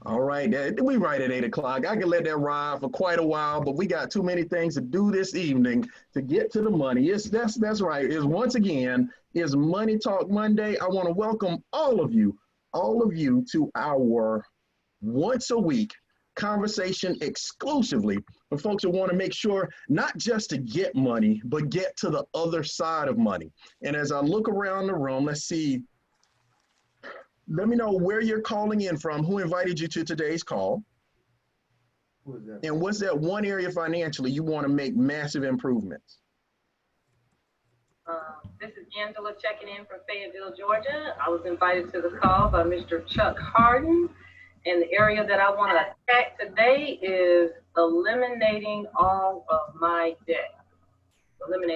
All right, we right at 8 o'clock. I can let that ride for quite a while, but we got too many things to do this evening to get to the money. That's right. Once again, is Money Talk Monday. I want to welcome all of you to our once a week conversation exclusively for folks who want to make sure not just to get money, but get to the other side of money. And as I look around the room, let's see. Let me know where you're calling in from, who invited you to today's call, and what's that one area financially you want to make massive improvements? This is Angela checking in from Fayetteville, Georgia. I was invited to the call by Mr. Chuck Hardon, and the area that I want to attack today is eliminating all of my debt.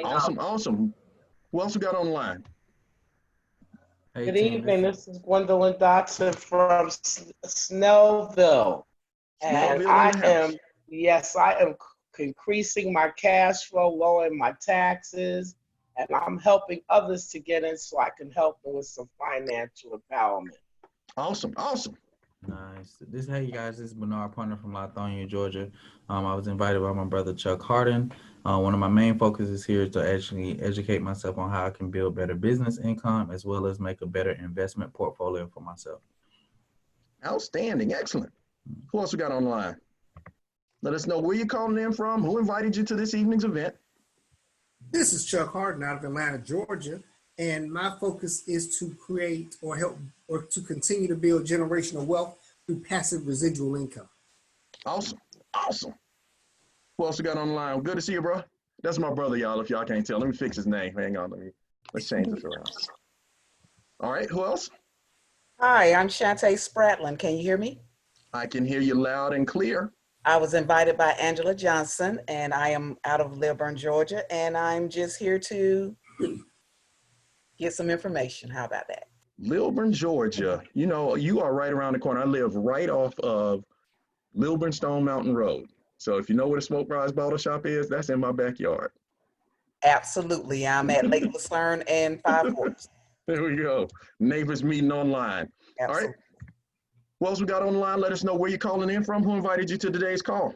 Awesome. Who else we got online? Hey, good evening. This is Gwendolyn Dotson from Snellville. And I am increasing my cash flow, lowering my taxes, and I'm helping others to get in so I can help them with some financial empowerment. Awesome. Nice. Hey, you guys, this is Bernard Punter from Lithonia, Georgia. I was invited by my brother, Chuck Hardon. One of my main focuses here is to actually educate myself on how I can build better business income as well as make a better investment portfolio for myself. Outstanding. Excellent. Who else we got online? Let us know where you're calling in from, who invited you to this evening's event. This is Chuck Hardon out of Atlanta, Georgia, and my focus is to create or help or to continue to build generational wealth through passive residual income. Awesome. Who else we got online? Good to see you, bro. That's my brother, y'all, if y'all can't tell. Let me fix his name. Hang on, let's change this around. All right, who else? Hi, I'm Shantae Spratland. Can you hear me? I can hear you loud and clear. I was invited by Angela Johnson, and I am out of Lilburn, Georgia, and I'm just here to get some information. How about that? Lilburn, Georgia. You know, you are right around the corner. I live right off of Lilburn Stone Mountain Road. So if you know where the Smoke Rise Bottle Shop is, that's in my backyard. Absolutely. I'm at Lake Lucerne and Five Forks. There we go. Neighbors meeting online. Absolutely. All right. What else we got online? Let us know where you're calling in from, who invited you to today's call.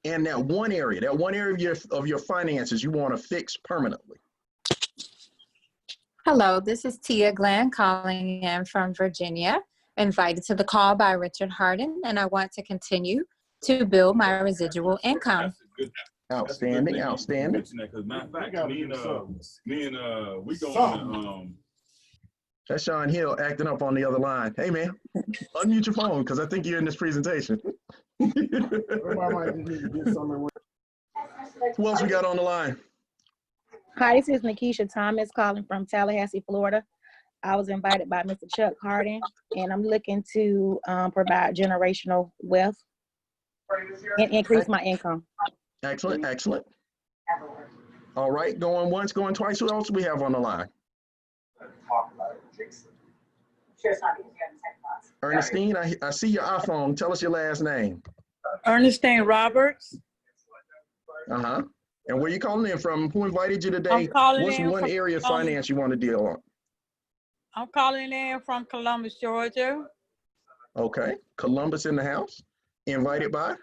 And that one area of your finances you want to fix permanently. Hello, this is Tia Glenn calling in from Virginia, invited to the call by Richard Hardon, and I want to continue to build my residual income. Outstanding. Because matter of fact, we go on. That's Sean Hill acting up on the other line. Hey, man, unmute your phone because I think you're in this presentation. Who else we got on the line? Hi, this is Nikisha Thomas calling from Tallahassee, Florida. I was invited by Mr. Chuck Hardon, and I'm looking to provide generational wealth and increase my income. Excellent. All right, going once, going twice. Who else do we have on the line? Ernestine, I see your iPhone. Tell us your last name. Ernestine Roberts. Uh-huh. And where you calling in from? Who invited you today? What's one area of finance you want to deal on? I'm calling in from Columbus, Georgia. Okay. Columbus in the house. Invited by?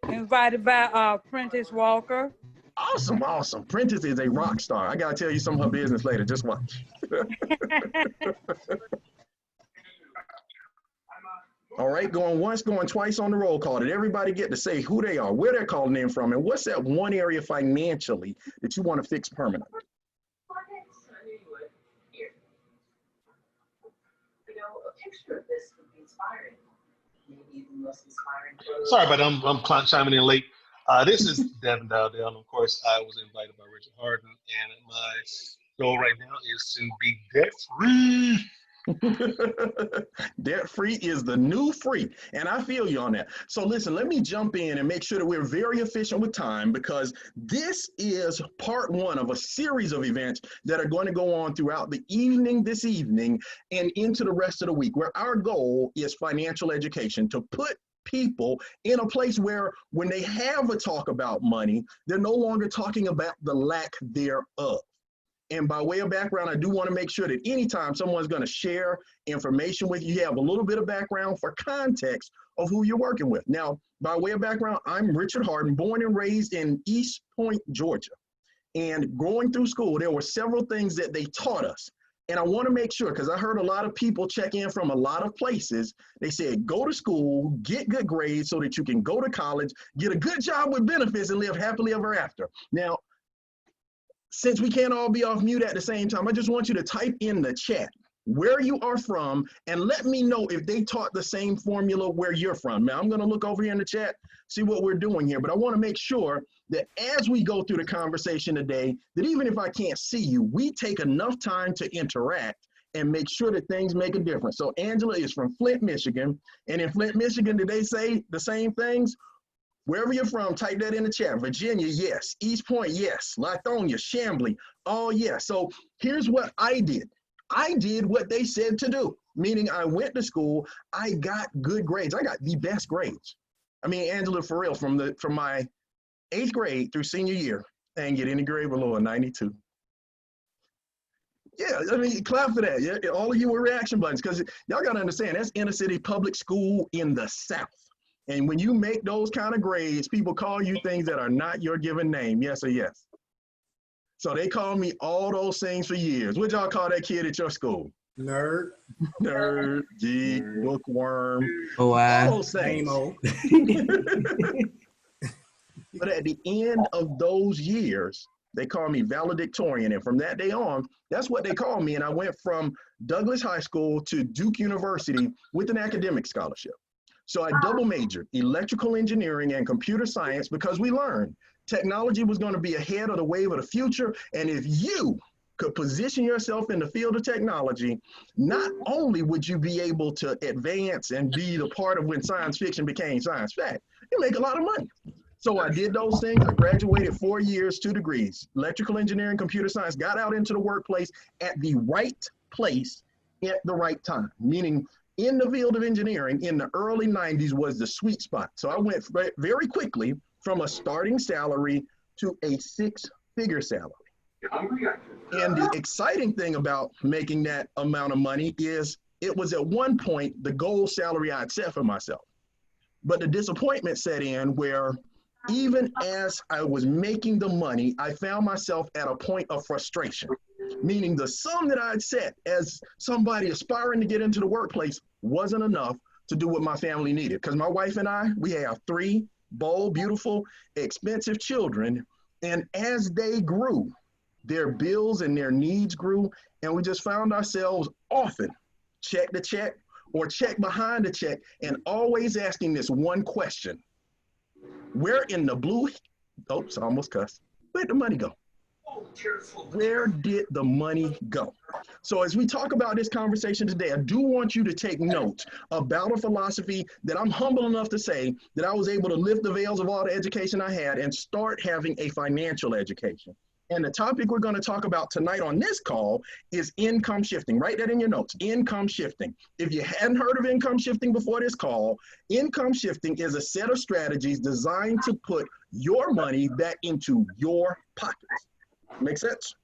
Invited by Prentice Walker. Awesome. Prentice is a rock star. I got to tell you some of her business later. Just watch. All right, going once, going twice on the roll call. Did everybody get to say who they are, where they're calling in from, and what's that one area financially that you want to fix permanently? Sorry, but I'm chiming in late. This is Devin Dowdell, and of course, I was invited by Richard Hardon, and my goal right now is to be debt-free. Debt-free is the new free, and I feel you on that. So listen, let me jump in and make sure that we're very efficient with time, because this is part one of a series of events that are going to go on throughout the evening, this evening, and into the rest of the week, where our goal is financial education, to put people in a place where when they have a talk about money, they're no longer talking about the lack thereof. And by way of background, I do want to make sure that anytime someone's going to share information with you, you have a little bit of background for context of who you're working with. Now, by way of background, I'm Richard Hardon, born and raised in East Point, Georgia. And going through school, there were several things that they taught us. And I want to make sure, because I heard a lot of people check in from a lot of places. They said, go to school, get good grades so that you can go to college, get a good job with benefits, and live happily ever after. Now, since we can't all be off mute at the same time, I just want you to type in the chat where you are from and let me know if they taught the same formula where you're from. Now, I'm going to look over here in the chat, see what we're doing here, but I want to make sure that as we go through the conversation today, that even if I can't see you, we take enough time to interact and make sure that things make a difference. So Angela is from Flint, Michigan. And in Flint, Michigan, did they say the same things? Wherever you're from, type that in the chat. Virginia, yes. East Point, yes. Lithonia, Chambly, oh, yes. So here's what I did. I did what they said to do, meaning I went to school. I got good grades. I got the best grades. I mean, Angela, for real, from my 8th grade through senior year, I didn't get any grade below a 92. Yeah, I mean, clap for that. Yeah, all of you were reaction buttons, because y'all got to understand, that's inner city public school in the South. And when you make those kind of grades, people call you things that are not your given name, yes or yes. So they called me all those things for years. What y'all call that kid at your school? Nerd. Nerd, geek, bookworm, Oh, all those things. But at the end of those years, they called me valedictorian. And from that day on, that's what they called me. And I went from Douglas High School to Duke University with an academic scholarship. So I double majored, electrical engineering and computer science, because we learned technology was going to be ahead of the wave of the future. And if you could position yourself in the field of technology, not only would you be able to advance and be the part of when science fiction became science fact, you make a lot of money. So I did those things. I graduated 4 years, 2 degrees, electrical engineering, computer science, got out into the workplace at the right place at the right time, meaning in the field of engineering in the early 90s was the sweet spot. So I went very quickly from a starting salary to a 6-figure salary. And the exciting thing about making that amount of money is it was at one point the goal salary I'd set for myself. But the disappointment set in where even as I was making the money, I found myself at a point of frustration, meaning the sum that I'd set as somebody aspiring to get into the workplace wasn't enough to do what my family needed. Because my wife and I, we have 3 bold, beautiful, expensive children. And as they grew, their bills and their needs grew. And we just found ourselves often check to check or check behind the check and always asking this one question. Where in the blue, oops, I almost cussed. Where'd the money go? Where did the money go? So as we talk about this conversation today, I do want you to take note about a philosophy that I'm humble enough to say that I was able to lift the veils of all the education I had and start having a financial education. And the topic we're going to talk about tonight on this call is income shifting. Write that in your notes, income shifting. If you hadn't heard of income shifting before this call, income shifting is a set of strategies designed to put your money back into your pockets. Make sense?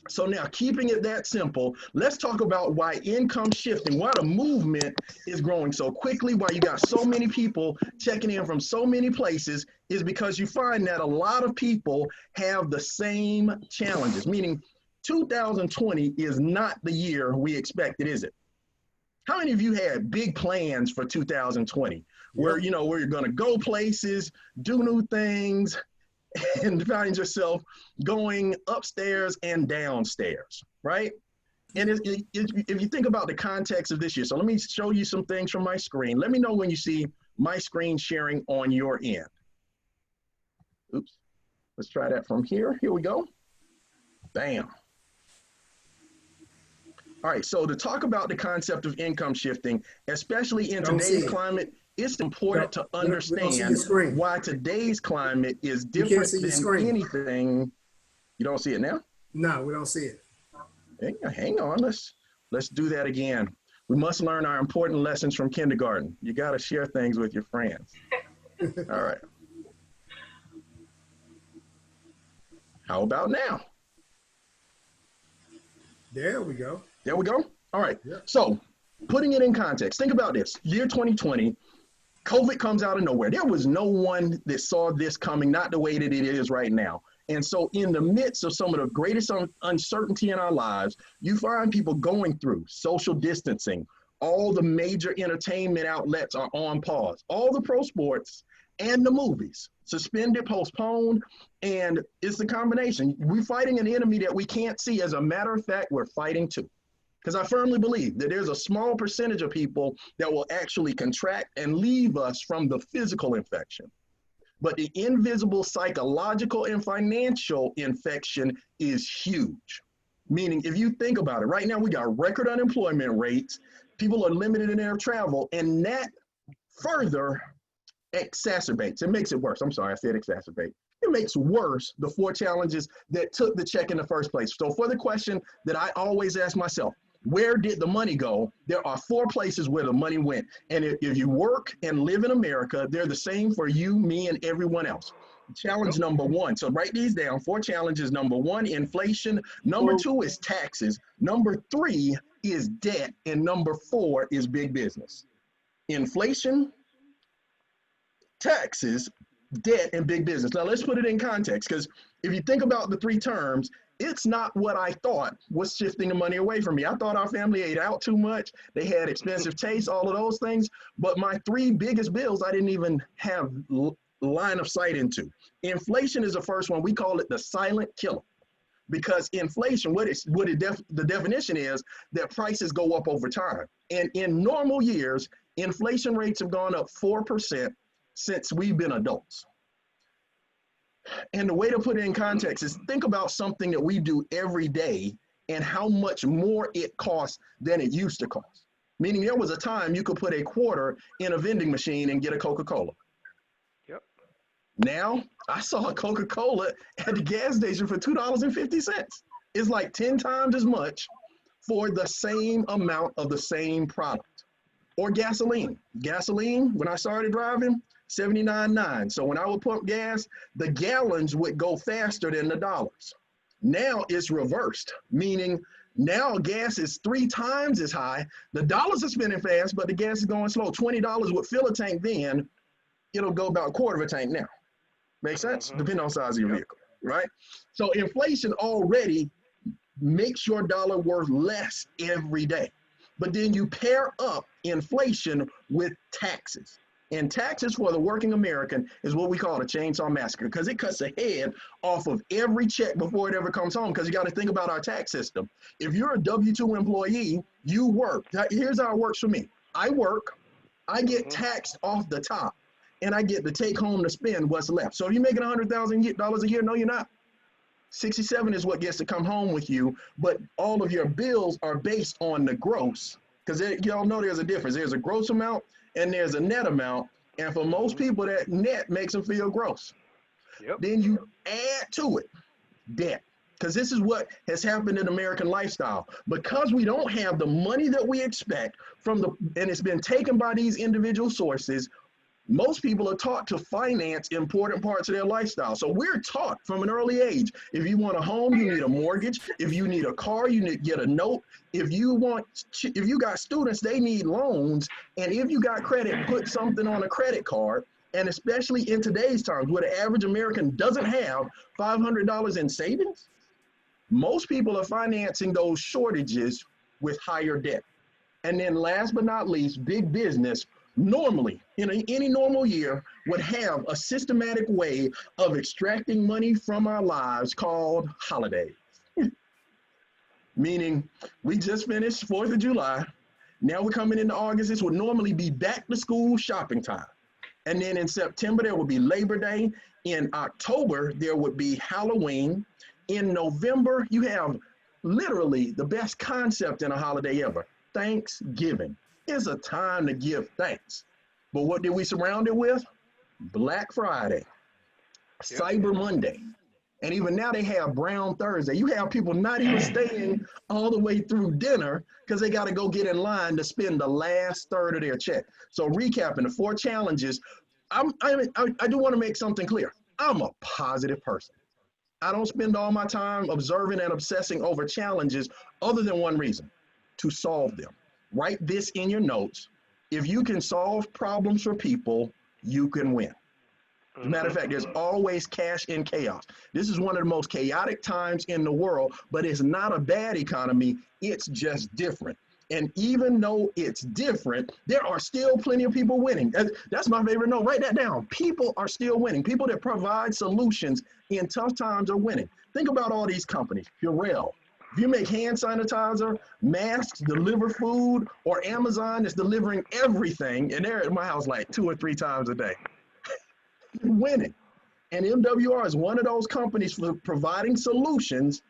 So now, keeping it that simple, let's talk about why income shifting, why the movement is growing so quickly, why you got so many people checking in from so many places, is because you find that a lot of people have the same challenges, meaning 2020 is not the year we expected, is it? How many of you had big plans for 2020 where, you know, where you're going to go places, do new things, and find yourself going upstairs and downstairs, right? And if you think about the context of this year, so let me show you some things from my screen. Let me know when you see my screen sharing on your end. Oops, let's try that from here. Here we go. Bam. All right, so to talk about the concept of income shifting, especially in today's climate, it's important to understand why today's climate is different than anything. You don't see it now? No, we don't see it. Hang on, let's do that again. We must learn our important lessons from kindergarten. You got to share things with your friends. All right. How about now? There we go. There we go. All right. Yep. So putting it in context, think about this. Year 2020, COVID comes out of nowhere. There was no one that saw this coming, not the way that it is right now. And so in the midst of some of the greatest uncertainty in our lives, you find people going through social distancing. All the major entertainment outlets are on pause. All the pro sports and the movies suspended, postponed, and it's the combination. We're fighting an enemy that we can't see. As a matter of fact, we're fighting two. Because I firmly believe that there's a small percentage of people that will actually contract and leave us from the physical infection. But the invisible psychological and financial infection is huge. Meaning, if you think about it, right now we got record unemployment rates, people are limited in their travel, and that further exacerbates. It makes it worse. I'm sorry, I said exacerbate. It makes worse the four challenges that took the check in the first place. So for the question that I always ask myself, where did the money go? There are four places where the money went. And if you work and live in America, they're the same for you, me, and everyone else. Challenge number one. So write these down. Four challenges. Number one, inflation. Number two is taxes. Number three is debt. And number four is big business. Inflation, taxes, debt, and big business. Now let's put it in context, because if you think about the three terms, it's not what I thought was shifting the money away from me. I thought our family ate out too much. They had expensive tastes, all of those things. But my three biggest bills, I didn't even have line of sight into. Inflation is the first one. We call it the silent killer. Because inflation, the definition is that prices go up over time. And in normal years, inflation rates have gone up 4% since we've been adults. And the way to put it in context is think about something that we do every day and how much more it costs than it used to cost. Meaning there was a time you could put a quarter in a vending machine and get a Coca-Cola. Yep. Now I saw a Coca-Cola at the gas station for $2.50. It's like 10 times as much for the same amount of the same product. Or gasoline. Gasoline, when I started driving, 79.9. So when I would pump gas, the gallons would go faster than the dollars. Now it's reversed, meaning now gas is 3 times as high. The dollars are spinning fast, but the gas is going slow. $20 would fill a tank then. It'll go about a quarter of a tank now. Make sense? Depending on the size of your vehicle, right? So inflation already makes your dollar worth less every day. But then you pair up inflation with taxes. And taxes for the working American is what we call a chainsaw massacre, because it cuts the head off of every check before it ever comes home. Because you got to think about our tax system. If you're a W-2 employee, you work. Here's how it works for me. I work, I get taxed off the top, and I get to take home to spend what's left. So if you're making $100,000 a year, no, you're not. 67 is what gets to come home with you, but all of your bills are based on the gross, because y'all know there's a difference. There's a gross amount and there's a net amount, and for most people, that net makes them feel gross. Yep. Then you add to it debt, because this is what has happened in American lifestyle. Because we don't have the money that we expect and it's been taken by these individual sources, most people are taught to finance important parts of their lifestyle. So we're taught from an early age, if you want a home, you need a mortgage. If you need a car, you need to get a note. If you got students, they need loans. And if you got credit, put something on a credit card. And especially in today's terms, where the average American doesn't have $500 in savings, most people are financing those shortages with higher debt. And then last but not least, big business normally, in any normal year, would have a systematic way of extracting money from our lives called holidays. Meaning, we just finished 4th of July. Now we're coming into August. This would normally be back to school shopping time. And then in September, there would be Labor Day. In October, there would be Halloween. In November, you have literally the best concept in a holiday ever, Thanksgiving. It's a time to give thanks. But what did we surround it with? Black Friday, Cyber Monday. And even now they have Brown Thursday. You have people not even staying all the way through dinner because they got to go get in line to spend the last third of their check. So recapping the 4 challenges, I do want to make something clear. I'm a positive person. I don't spend all my time observing and obsessing over challenges other than one reason, to solve them. Write this in your notes. If you can solve problems for people, you can win. As a matter of fact, there's always cash in chaos. This is one of the most chaotic times in the world, but it's not a bad economy. It's just different. And even though it's different, there are still plenty of people winning. That's my favorite note. Write that down. People are still winning. People that provide solutions in tough times are winning. Think about all these companies. Purell. If you make hand sanitizer, masks, deliver food, or Amazon is delivering everything, and they're at my house like 2 or 3 times a day, you're winning. And MWR is one of those companies for providing solutions.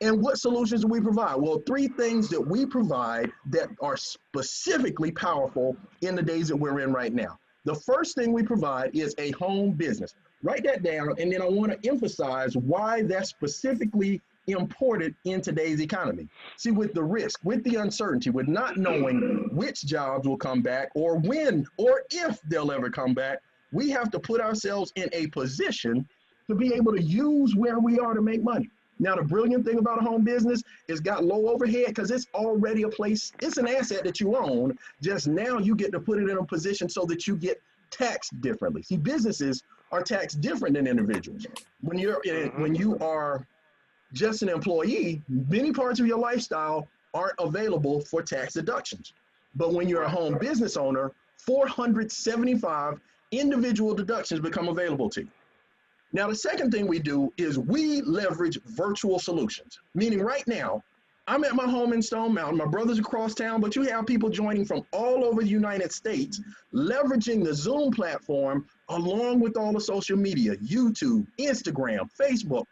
And what solutions do we provide? Well, 3 things that we provide that are specifically powerful in the days that we're in right now. The first thing we provide is a home business. Write that down, and then I want to emphasize why that's specifically important in today's economy. See, with the risk, with the uncertainty, with not knowing which jobs will come back or when or if they'll ever come back, we have to put ourselves in a position to be able to use where we are to make money. Now, the brilliant thing about a home business is got low overhead because it's already a place, it's an asset that you own. Just now you get to put it in a position so that you get taxed differently. See, businesses are taxed different than individuals. When you are just an employee, many parts of your lifestyle aren't available for tax deductions. But when you're a home business owner, 475 individual deductions become available to you. Now, the second thing we do is we leverage virtual solutions, meaning right now, I'm at my home in Stone Mountain, my brother's across town, but you have people joining from all over the United States, leveraging the Zoom platform along with all the social media, YouTube, Instagram, Facebook.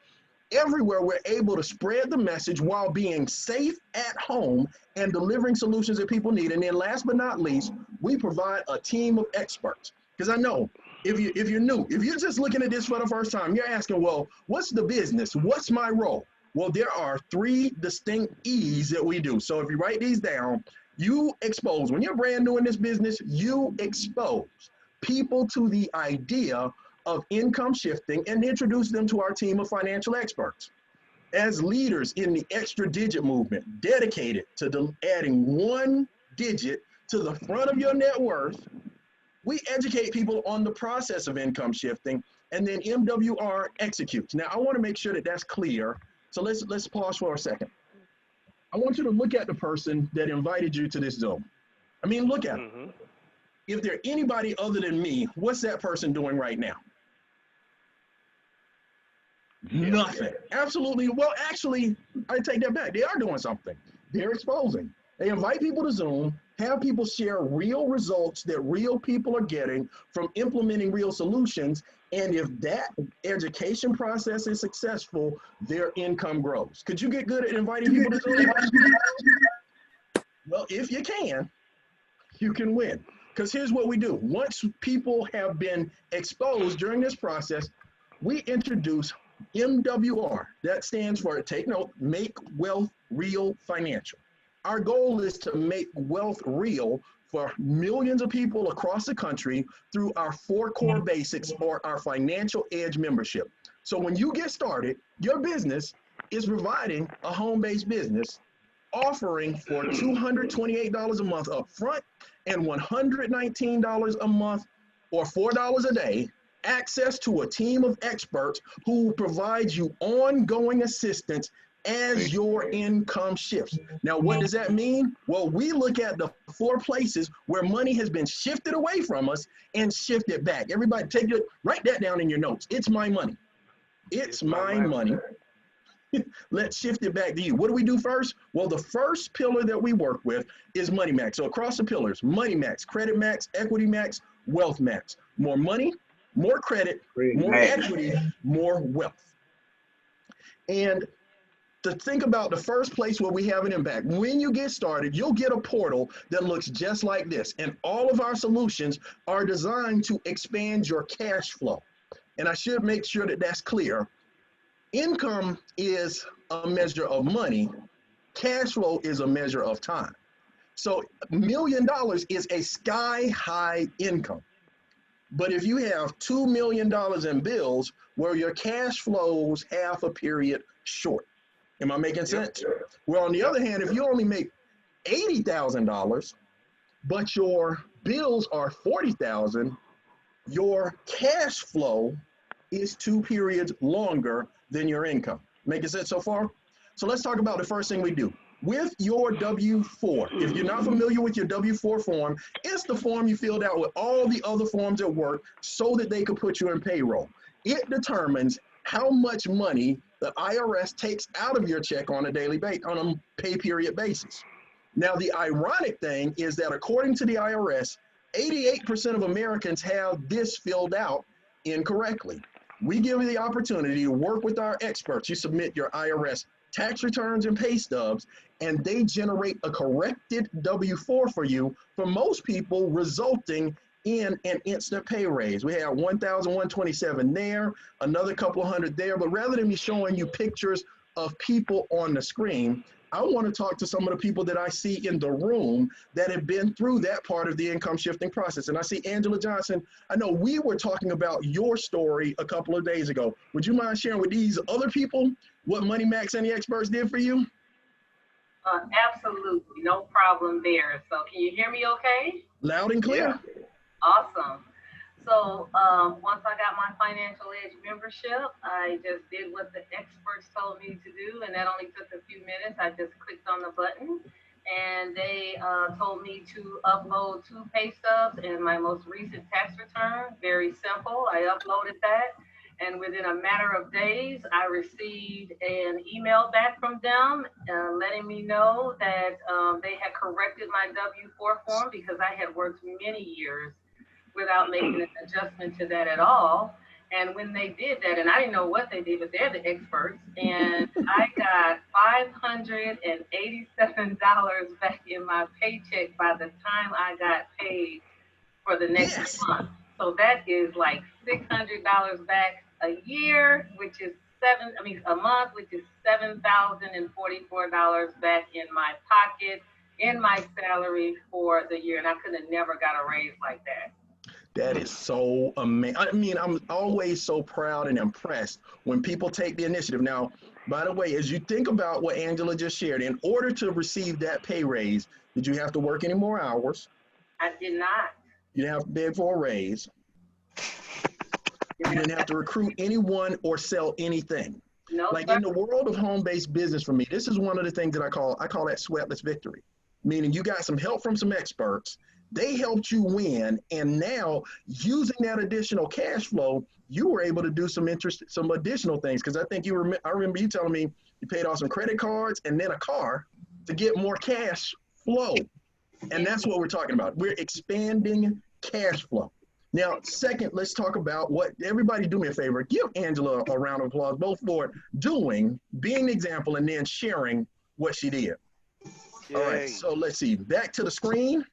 Everywhere we're able to spread the message while being safe at home and delivering solutions that people need. And then last but not least, we provide a team of experts. Because I know if you're new, if you're just looking at this for the first time, you're asking, well, what's the business? What's my role? Well, there are 3 distinct E's that we do. So if you write these down, you expose, when you're brand new in this business, you expose people to the idea of income shifting and introduce them to our team of financial experts. As leaders in the extra digit movement, dedicated to adding 1 digit to the front of your net worth, we educate people on the process of income shifting, and then MWR executes. Now, I want to make sure that that's clear. So let's pause for a second. I want you to look at the person that invited you to this Zoom. I mean, look at them. If they're anybody other than me, what's that person doing right now? Nothing. Absolutely. Well, actually, I take that back. They are doing something. They're exposing. They invite people to Zoom, have people share real results that real people are getting from implementing real solutions. And if that education process is successful, their income grows. Could you get good at inviting people to Zoom? Well, if you can win. Because here's what we do. Once people have been exposed during this process, we introduce MWR. That stands for, take note, Make Wealth Real Financial. Our goal is to make wealth real for millions of people across the country through our 4 core basics or our Financial Edge membership. So when you get started, your business is providing a home-based business offering for $228 a month up front and $119 a month or $4 a day, access to a team of experts who will provide you ongoing assistance as your income shifts. Now, what does that mean? Well, we look at the 4 places where money has been shifted away from us and shifted back. Everybody write that down in your notes. It's my money. It's my money. Let's shift it back to you. What do we do first? Well, the first pillar that we work with is Money Max. So across the pillars, Money Max, Credit Max, Equity Max, Wealth Max. More money, more credit, more equity, more wealth. And to think about the first place where we have an impact, when you get started, you'll get a portal that looks just like this. And all of our solutions are designed to expand your cash flow. And I should make sure that that's clear. Income is a measure of money. Cash flow is a measure of time. So $1 million is a sky high income. But if you have $2 million in bills where your cash flows half a period short, am I making sense? Well, on the other hand, if you only make $80,000, but your bills are $40,000, your cash flow is 2 periods longer than your income. Making sense so far? So let's talk about the first thing we do. With your W-4, if you're not familiar with your W-4 form, it's the form you filled out with all the other forms at work so that they could put you in payroll. It determines how much money the IRS takes out of your check on a daily basis, on a pay period basis. Now, the ironic thing is that according to the IRS, 88% of Americans have this filled out incorrectly. We give you the opportunity to work with our experts. You submit your IRS tax returns and pay stubs, and they generate a corrected W-4 for you, for most people, resulting in an instant pay raise. We have 1,127 there, another couple hundred there, but rather than me showing you pictures of people on the screen, I want to talk to some of the people that I see in the room that have been through that part of the income shifting process. And I see Angela Johnson. I know we were talking about your story a couple of days ago. Would you mind sharing with these other people what Money Max and the experts did for you? Absolutely, no problem there. So can you hear me okay? Loud and clear. Yeah. Awesome. So once I got my Financial Edge membership, I just did what the experts told me to do, and that only took a few minutes. I just clicked on the button, and they told me to upload 2 pay stubs and my most recent tax return. Very simple. I uploaded that, and within a matter of days, I received an email back from them letting me know that they had corrected my W-4 form because I had worked many years without making an adjustment to that at all. And when they did that, and I didn't know what they did, but they're the experts, and I got $587 back in my paycheck by the time I got paid for the next month. So that is like $600 back a year, which is a month, which is $7,044 back in my pocket, in my salary for the year. And I could have never got a raise like that. That is so amazing. I mean, I'm always so proud and impressed when people take the initiative. Now, by the way, as you think about what Angela just shared, in order to receive that pay raise, did you have to work any more hours? I did not. You didn't have to beg for a raise. You didn't have to recruit anyone or sell anything. No, like in the world of home-based business, for me, this is one of the things that I call that sweatless victory. Meaning you got some help from some experts. They helped you win, and now using that additional cash flow, you were able to do some additional things. Because I think I remember you telling me you paid off some credit cards and then a car to get more cash flow, and that's what we're talking about. We're expanding cash flow. Now, second, let's talk about what everybody do me a favor. Give Angela a round of applause, both for being the example and then sharing what she did. Yay. All right, so let's see. Back to the screen.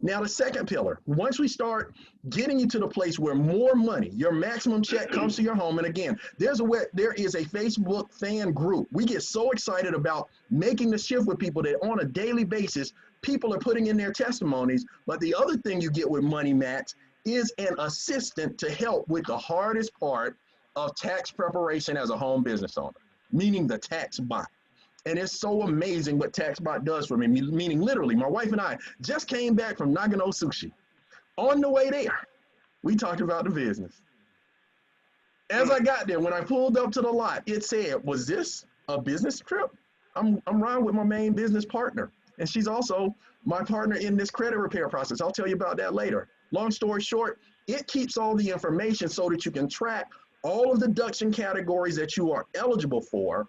Now, the second pillar, once we start getting you to the place where more money, your maximum check comes to your home. And again, there is a Facebook fan group. We get so excited about making the shift with people that on a daily basis, people are putting in their testimonies. But the other thing you get with Money Max is an assistant to help with the hardest part of tax preparation as a home business owner, meaning the tax bot. And it's so amazing what TaxBot does for me, meaning literally, my wife and I just came back from Nagano Sushi. On the way there, we talked about the business. As I got there, when I pulled up to the lot, it said, was this a business trip? I'm riding with my main business partner, and she's also my partner in this credit repair process. I'll tell you about that later. Long story short, it keeps all the information so that you can track all of the deduction categories that you are eligible for.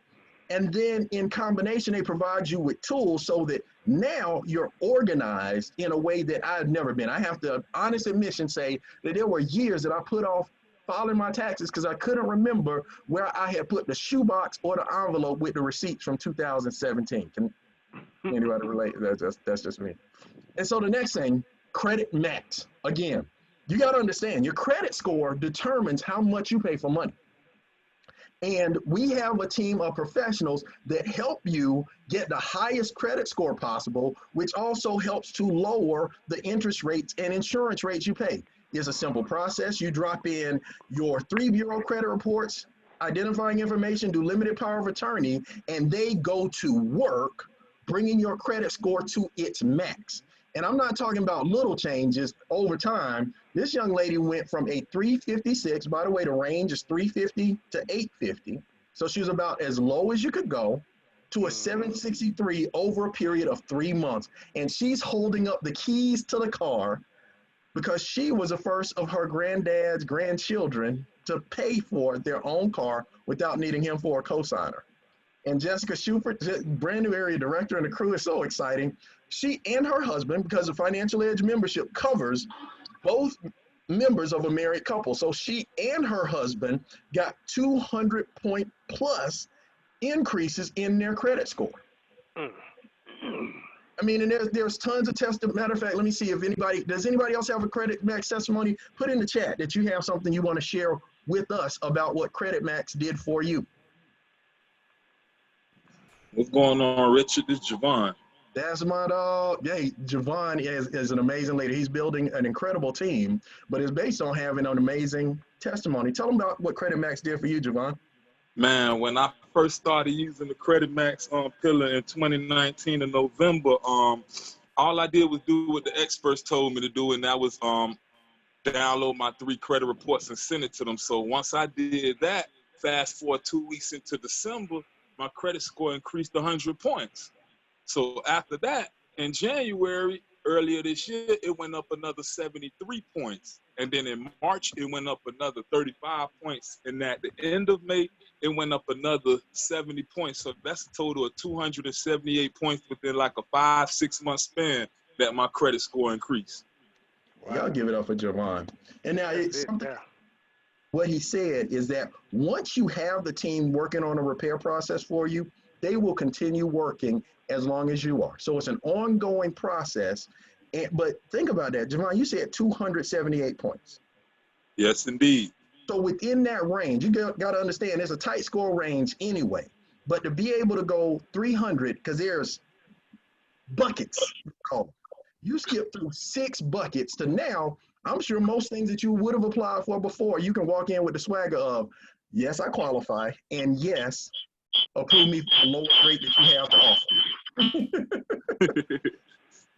And then in combination, they provide you with tools so that now you're organized in a way that I've never been. I have to, honest admission, say that there were years that I put off filing my taxes because I couldn't remember where I had put the shoebox or the envelope with the receipts from 2017. Can anybody relate? That's just me. And so the next thing, credit max. Again, you got to understand your credit score determines how much you pay for money. And we have a team of professionals that help you get the highest credit score possible, which also helps to lower the interest rates and insurance rates you pay. It's a simple process. You drop in your 3 bureau credit reports, identifying information, do limited power of attorney, and they go to work bringing your credit score to its max. And I'm not talking about little changes over time. This young lady went from a 356, by the way, the range is 350 to 850. So she was about as low as you could go to a 763 over a period of 3 months. And she's holding up the keys to the car because she was the first of her granddad's grandchildren to pay for their own car without needing him for a cosigner. And Jessica Schubert, brand new area director, and the crew is so exciting. She and her husband, because the Financial Edge membership covers both members of a married couple. So she and her husband got 200 point plus increases in their credit score. I mean, and there's tons of testimony. Matter of fact, let me see if does anybody else have a Credit Max testimony? Put in the chat that you have something you want to share with us about what Credit Max did for you. What's going on, Richard? This is Javon. That's my dog. Yeah, Javon is an amazing leader. He's building an incredible team, but it's based on having an amazing testimony. Tell them about what Credit Max did for you, Javon. Man, when I first started using the Credit Max pillar in 2019 in November, all I did was do what the experts told me to do, and that was download my 3 credit reports and send it to them. So once I did that, fast forward 2 weeks into December, my credit score increased 100 points. So after that, in January, earlier this year, it went up another 73 points. And then in March, it went up another 35 points. And at the end of May, it went up another 70 points. So that's a total of 278 points within like a 5-6 month span that my credit score increased. Wow. Y'all give it up for Javon. And now what he said is that once you have the team working on a repair process for you, they will continue working as long as you are. So it's an ongoing process. But think about that, Javon, you said 278 points. Yes, indeed. So within that range, you got to understand there's a tight score range anyway. But to be able to go 300, because there's buckets. You skip through 6 buckets to now, I'm sure most things that you would have applied for before, you can walk in with the swagger of, yes, I qualify, and yes, approve me for the lowest rate that you have to offer.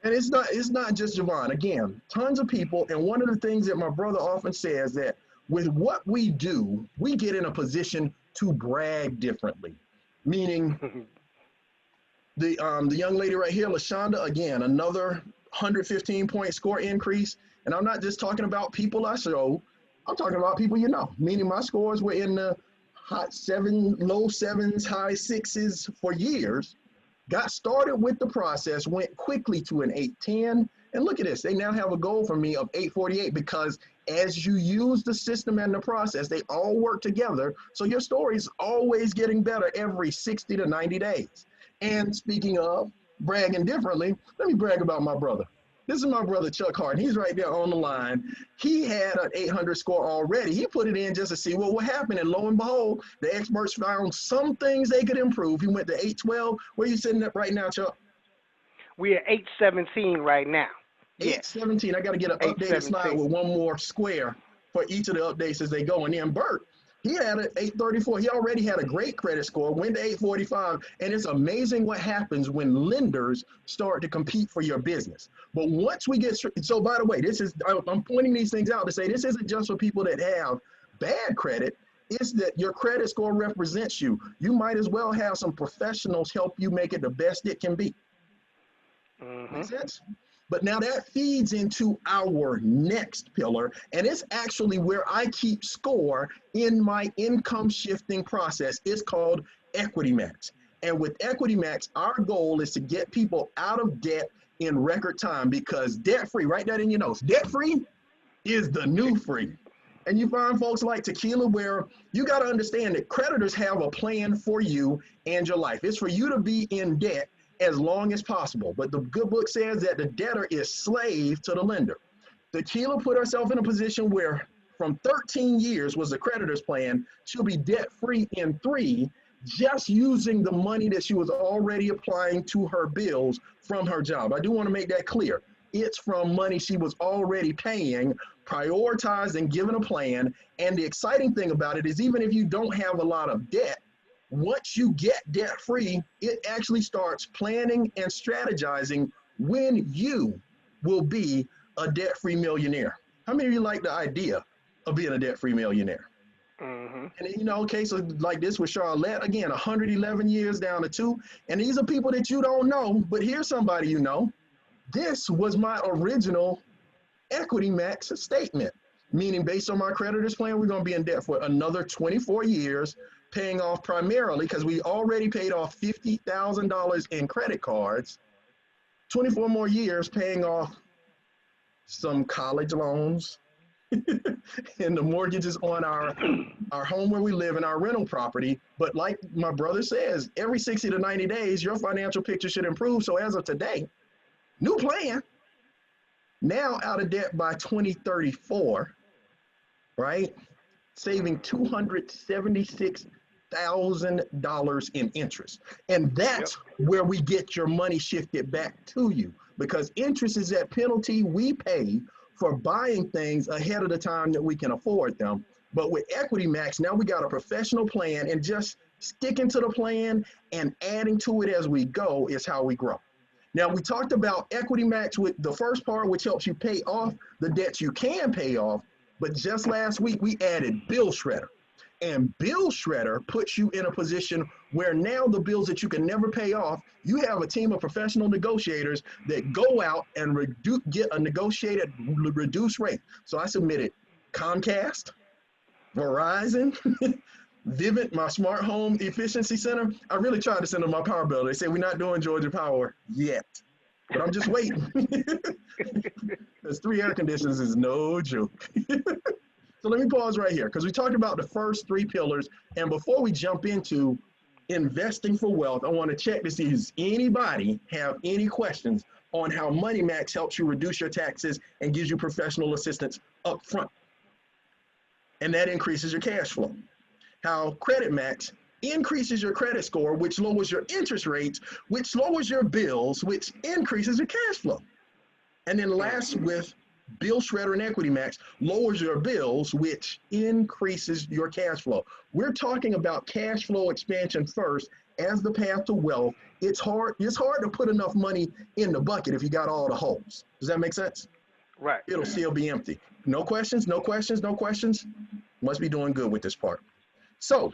And it's not just Javon. Again, tons of people. And one of the things that my brother often says that with what we do, we get in a position to brag differently. Meaning the young lady right here, LaShonda, again, another 115 point score increase. And I'm not just talking about people I show, I'm talking about people you know, meaning my scores were in the low 7s, high 6s for years. Got started with the process, went quickly to an 810, and look at this. They now have a goal for me of 848 because as you use the system and the process, they all work together. So your story is always getting better every 60 to 90 days. And speaking of bragging differently, let me brag about my brother. This is my brother, Chuck Hardon. He's right there on the line. He had an 800 score already. He put it in just to see what would happen. And lo and behold, the experts found some things they could improve. He went to 812. Where are you sitting at right now, Chuck? We're at 817 right now. 817. I got to get an updated slide with one more square for each of the updates as they go. And then Bert, he had an 834. He already had a great credit score, went to 845. And it's amazing what happens when lenders start to compete for your business. But once we get, so by the way, I'm pointing these things out to say this isn't just for people that have bad credit. It's that your credit score represents you. You might as well have some professionals help you make it the best it can be. Make sense? But now that feeds into our next pillar, and it's actually where I keep score in my income shifting process. It's called Equity Max. And with Equity Max, our goal is to get people out of debt in record time because debt-free, write that in your notes, debt-free is the new free. And you find folks like Tequila where you got to understand that creditors have a plan for you and your life. It's for you to be in debt as long as possible. But the good book says that the debtor is slave to the lender. Tequila put herself in a position where from 13 years was the creditor's plan. She'll be debt-free in 3, just using the money that she was already applying to her bills from her job. I do want to make that clear. It's from money she was already paying, prioritized and given a plan. And the exciting thing about it is even if you don't have a lot of debt, once you get debt-free, it actually starts planning and strategizing when you will be a debt-free millionaire. How many of you like the idea of being a debt-free millionaire? Mm-hmm. And you know, cases like this with Charlotte, again, 111 years down to 2. And these are people that you don't know, but here's somebody you know. This was my original equity max statement, meaning based on my creditor's plan, we're going to be in debt for another 24 years, paying off primarily because we already paid off $50,000 in credit cards, 24 more years paying off some college loans and the mortgages on our home where we live and our rental property. But like my brother says, every 60 to 90 days, your financial picture should improve. So as of today, new plan, now out of debt by 2034, right? Saving $276,000 in interest. And that's where we get your money shifted back to you, because interest is that penalty we pay for buying things ahead of the time that we can afford them. But with Equity Max, now we got a professional plan, and just sticking to the plan and adding to it as we go is how we grow. Now, we talked about Equity Max with the first part, which helps you pay off the debts you can pay off. But just last week, we added Bill Shredder. And Bill Shredder puts you in a position where now the bills that you can never pay off, you have a team of professional negotiators that go out and get a negotiated reduced rate. So I submitted Comcast, Verizon, Vivint, my smart home efficiency center. I really tried to send them my power bill. They say we're not doing Georgia Power yet, but I'm just waiting. Because 3 air conditioners is no joke. So let me pause right here, because we talked about the first 3 pillars. And before we jump into investing for wealth, I want to check to see if anybody have any questions on how Money Max helps you reduce your taxes and gives you professional assistance up front. And that increases your cash flow. How Credit Max increases your credit score, which lowers your interest rates, which lowers your bills, which increases your cash flow. And then last, with Bill Shredder and Equity Max, lowers your bills, which increases your cash flow. We're talking about cash flow expansion first as the path to wealth. It's hard to put enough money in the bucket if you got all the holes. Does that make sense? Right. It'll still be empty. No questions, no questions, no questions. Must be doing good with this part. So,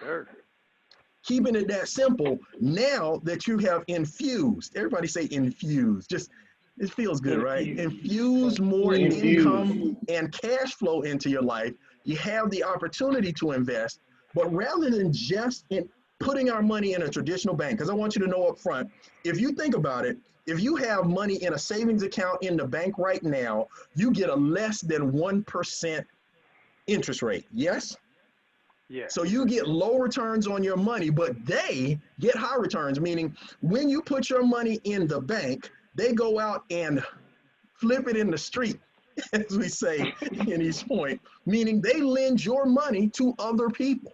keeping it that simple, now that you have infused, everybody say infused, just, it feels good, right? Infuse more income and cash flow into your life. You have the opportunity to invest, but rather than just in putting our money in a traditional bank, because I want you to know up front, if you think about it, if you have money in a savings account in the bank right now, you get a less than 1% interest rate, yes? Yeah. So you get low returns on your money, but they get high returns, meaning when you put your money in the bank, they go out and flip it in the street, as we say in East Point, meaning they lend your money to other people.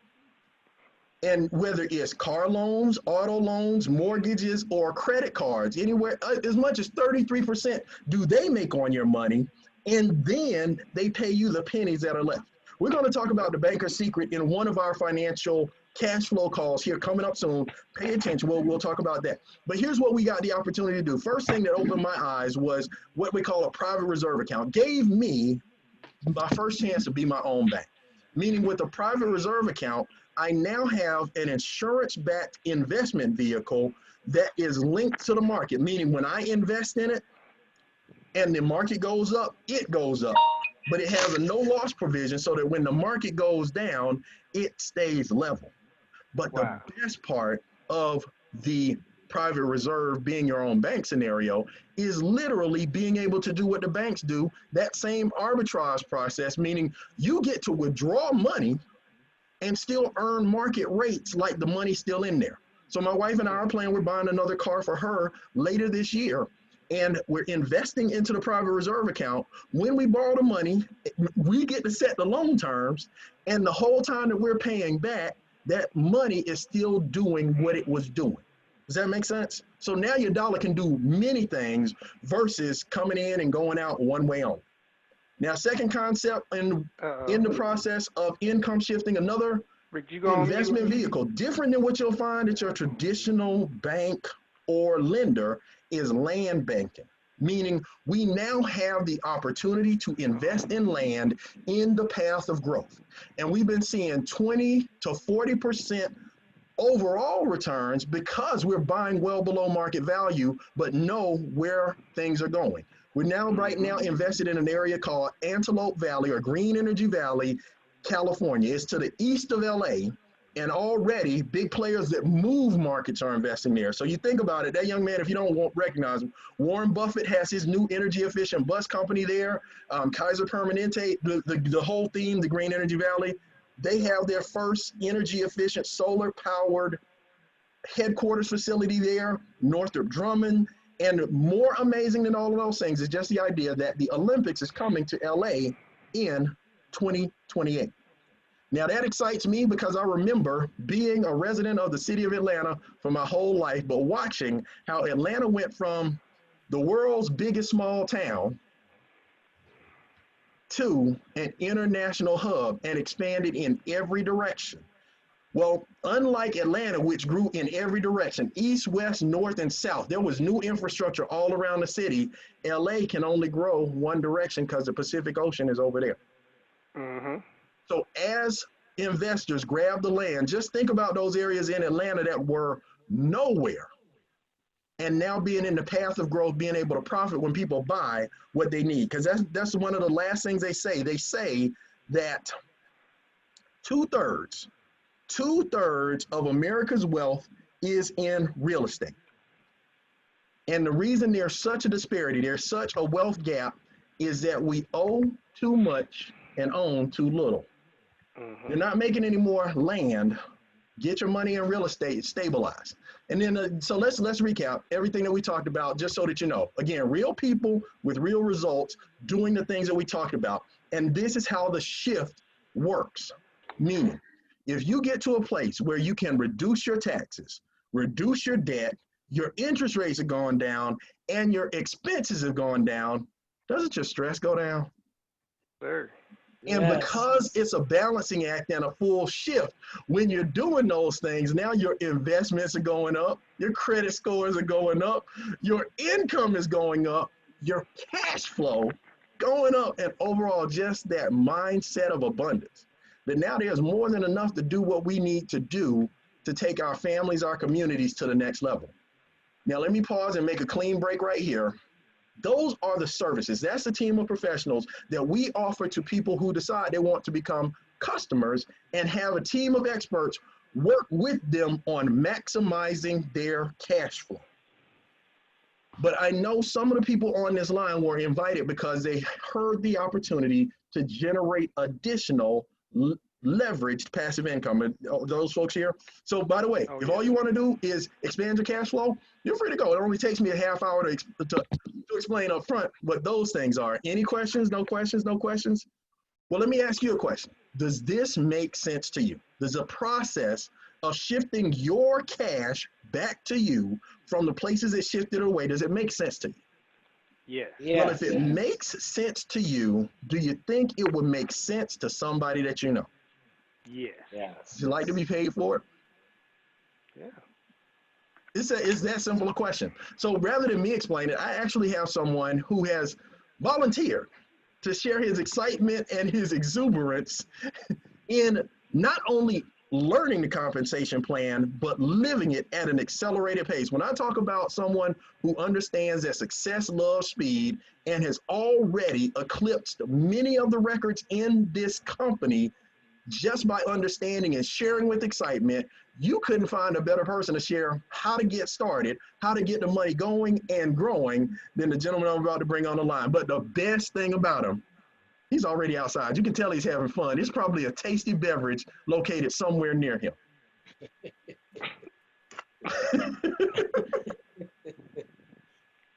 And whether it's car loans, auto loans, mortgages, or credit cards, anywhere, as much as 33% do they make on your money, and then they pay you the pennies that are left. We're going to talk about the banker's secret in one of our financial cash flow calls here coming up soon. Pay attention. We'll talk about that. But here's what we got the opportunity to do. First thing that opened my eyes was what we call a private reserve account. Gave me my first chance to be my own bank. Meaning with a private reserve account, I now have an insurance-backed investment vehicle that is linked to the market. Meaning when I invest in it and the market goes up, it goes up. But it has a no loss provision so that when the market goes down, it stays level. But the best part of the private reserve being your own bank scenario is literally being able to do what the banks do, that same arbitrage process, meaning you get to withdraw money and still earn market rates like the money's still in there. So my wife and I are planning, we're buying another car for her later this year. and we're investing into the private reserve account. When we borrow the money, we get to set the loan terms, and the whole time that we're paying back, that money is still doing what it was doing. Does that make sense? So now your dollar can do many things versus coming in and going out one way only. Now, second concept in the process of income shifting, another Rick, you go on mute? investment vehicle, different than what you'll find at your traditional bank or lender, is land banking, meaning we now have the opportunity to invest in land in the path of growth. And we've been seeing 20 to 40% overall returns because we're buying well below market value, but know where things are going. We're now right now invested in an area called Antelope Valley or Green Energy Valley, California. It's to the east of LA, and already big players that move markets are investing there. So you think about it, that young man, if you don't recognize him, Warren Buffett has his new energy efficient bus company there. Kaiser Permanente, the whole theme, the Green Energy Valley, they have their first energy efficient solar powered headquarters facility there. Northrop Grumman. And more amazing than all of those things is just the idea that the Olympics is coming to LA in 2028. Now that excites me because I remember being a resident of the city of Atlanta for my whole life, but watching how Atlanta went from the world's biggest small town to an international hub and expanded in every direction. Well, unlike Atlanta, which grew in every direction, east, west, north, and south, there was new infrastructure all around the city. LA can only grow one direction because the Pacific Ocean is over there. So as investors grab the land, just think about those areas in Atlanta that were nowhere, and now being in the path of growth, being able to profit when people buy what they need. Because that's one of the last things they say. They say that two-thirds of America's wealth is in real estate. And the reason there's such a disparity, there's such a wealth gap, is that we owe too much and own too little. You're not making any more land. Get your money in real estate, stabilize. And then, so let's recap everything that we talked about, just so that you know. Again, real people with real results doing the things that we talked about. And this is how the shift works. Meaning, if you get to a place where you can reduce your taxes, reduce your debt, your interest rates have gone down, and your expenses have gone down, doesn't your stress go down? Sure. And because it's a balancing act and a full shift, when you're doing those things, now your investments are going up, your credit scores are going up, your income is going up, your cash flow going up, and overall just that mindset of abundance. But now there's more than enough to do what we need to do to take our families, our communities to the next level. Now, let me pause and make a clean break right here. Those are the services. That's the team of professionals that we offer to people who decide they want to become customers and have a team of experts work with them on maximizing their cash flow. But I know some of the people on this line were invited because they heard the opportunity to generate additional leveraged passive income. Those folks here. So by the way, if all you want to do is expand your cash flow, you're free to go. It only takes me a half hour to explain up front what those things are. Any questions? No questions? No questions? Well, let me ask you a question. Does this make sense to you? Does the process of shifting your cash back to you from the places it shifted away, does it make sense to you? Yes. Well, if it makes sense to you, do you think it would make sense to somebody that you know? Yes. Yes. Would you like to be paid for it? Yeah. It's that simple a question. So rather than me explain it, I actually have someone who has volunteered to share his excitement and his exuberance in not only learning the compensation plan, but living it at an accelerated pace. When I talk about someone who understands that success loves speed and has already eclipsed many of the records in this company just by understanding and sharing with excitement, you couldn't find a better person to share how to get started, how to get the money going and growing than the gentleman I'm about to bring on the line. But the best thing about him, he's already outside. You can tell he's having fun. It's probably a tasty beverage located somewhere near him.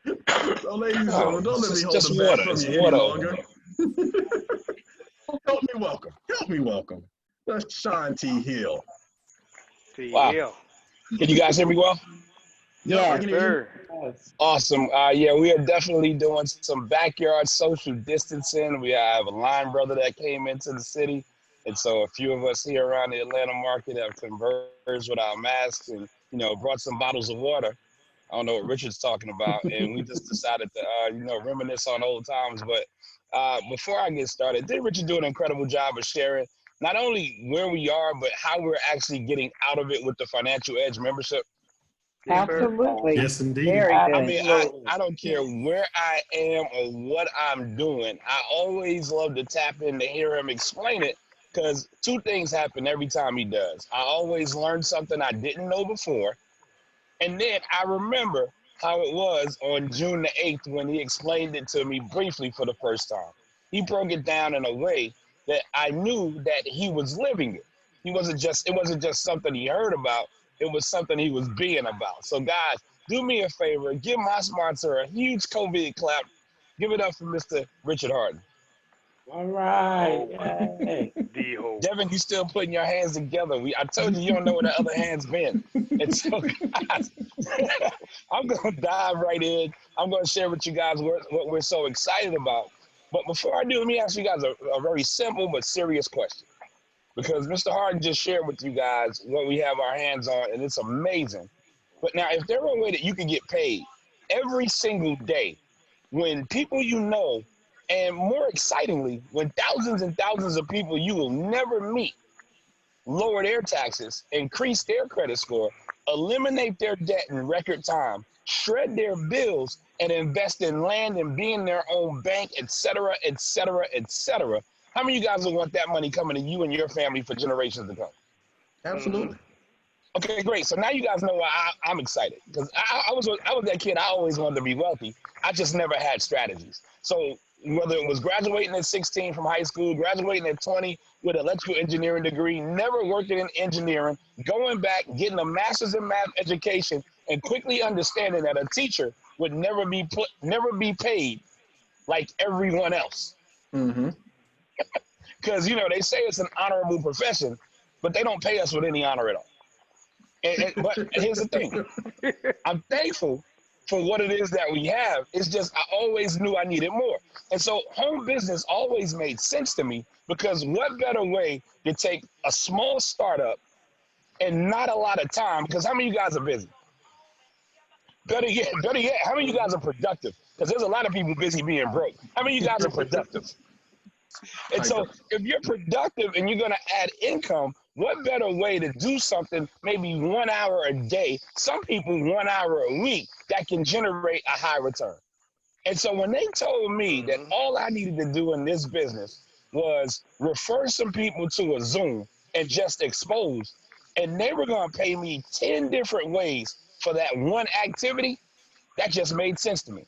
So, ladies and gentlemen, don't let me hold just the back water. from It's you any water over longer. Help me welcome. Help me welcome. That's Sean T. Hill. Wow. TL. Can you guys hear me well? Yep, I Yes, can hear you. sir. Awesome. Yeah, we are definitely doing some backyard social distancing. We have a line brother that came into the city. And so a few of us here around the Atlanta market have converged with our masks and, brought some bottles of water. I don't know what Richard's talking about. And we just decided to, reminisce on old times. But before I get started, did Richard do an incredible job of sharing not only where we are, but how we're actually getting out of it with the Financial Edge membership? Yes, sir. Absolutely. Yes, indeed. Very I good. mean, I don't care Yes. where I am or what I'm doing. I always love to tap in to hear him explain it because two things happen every time he does. I always learn something I didn't know before. And then I remember how it was on June the 8th when he explained it to me briefly for the first time. He broke it down in a way that I knew that he was living it. It wasn't just something he heard about. It was something he was being about. So guys, do me a favor, give my sponsor a huge COVID clap. Give it up for Mr. Richard Hardon. All right. Oh, Yay. D-Ho. Devin, you still putting your hands together. I told you don't know where the other hand's been. And so, guys, I'm going to dive right in. I'm going to share with you guys what we're so excited about. But before I do, let me ask you guys a very simple but serious question. Because Mr. Hardin just shared with you guys what we have our hands on, and it's amazing. But now, if there were a way that you could get paid every single day when people you know, and more excitingly, when thousands and thousands of people you will never meet lower their taxes, increase their credit score, eliminate their debt in record time, shred their bills, and invest in land and be in their own bank, et cetera, et cetera, et cetera. How many of you guys would want that money coming to you and your family for generations to come? Absolutely. Okay, great. So now you guys know why I'm excited. Because I was that kid, I always wanted to be wealthy. I just never had strategies. So whether it was graduating at 16 from high school, graduating at 20 with an electrical engineering degree, never working in engineering, going back, getting a master's in math education, and quickly understanding that a teacher would never be paid like everyone else. Mm-hmm. Because, they say it's an honorable profession, but they don't pay us with any honor at all. But here's the thing. I'm thankful for what it is that we have. It's just I always knew I needed more. And so home business always made sense to me because what better way to take a small startup and not a lot of time, because how many of you guys are busy? Better yet, how many of you guys are productive? Because there's a lot of people busy being broke. How many of you guys are productive? And so if you're productive and you're going to add income, what better way to do something maybe 1 hour a day, some people 1 hour a week, that can generate a high return? And so when they told me that all I needed to do in this business was refer some people to a Zoom and just expose, and they were going to pay me 10 different ways for that one activity, that just made sense to me.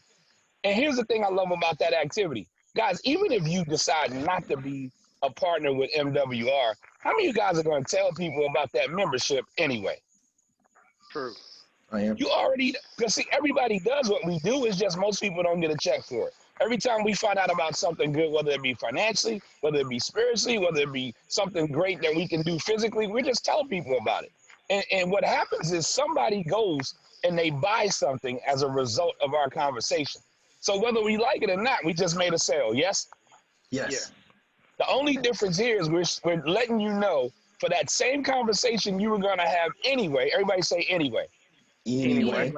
And here's the thing I love about that activity. Guys, even if you decide not to be a partner with MWR, how many of you guys are going to tell people about that membership anyway? True. I am. You already, because see, everybody does what we do. It's just most people don't get a check for it. Every time we find out about something good, whether it be financially, whether it be spiritually, whether it be something great that we can do physically, we just tell people about it. And what happens is somebody goes and they buy something as a result of our conversation. So whether we like it or not, we just made a sale, yes? Yes. Yes. The only difference here is we're letting you know for that same conversation you were going to have anyway. Everybody say anyway. Anyway.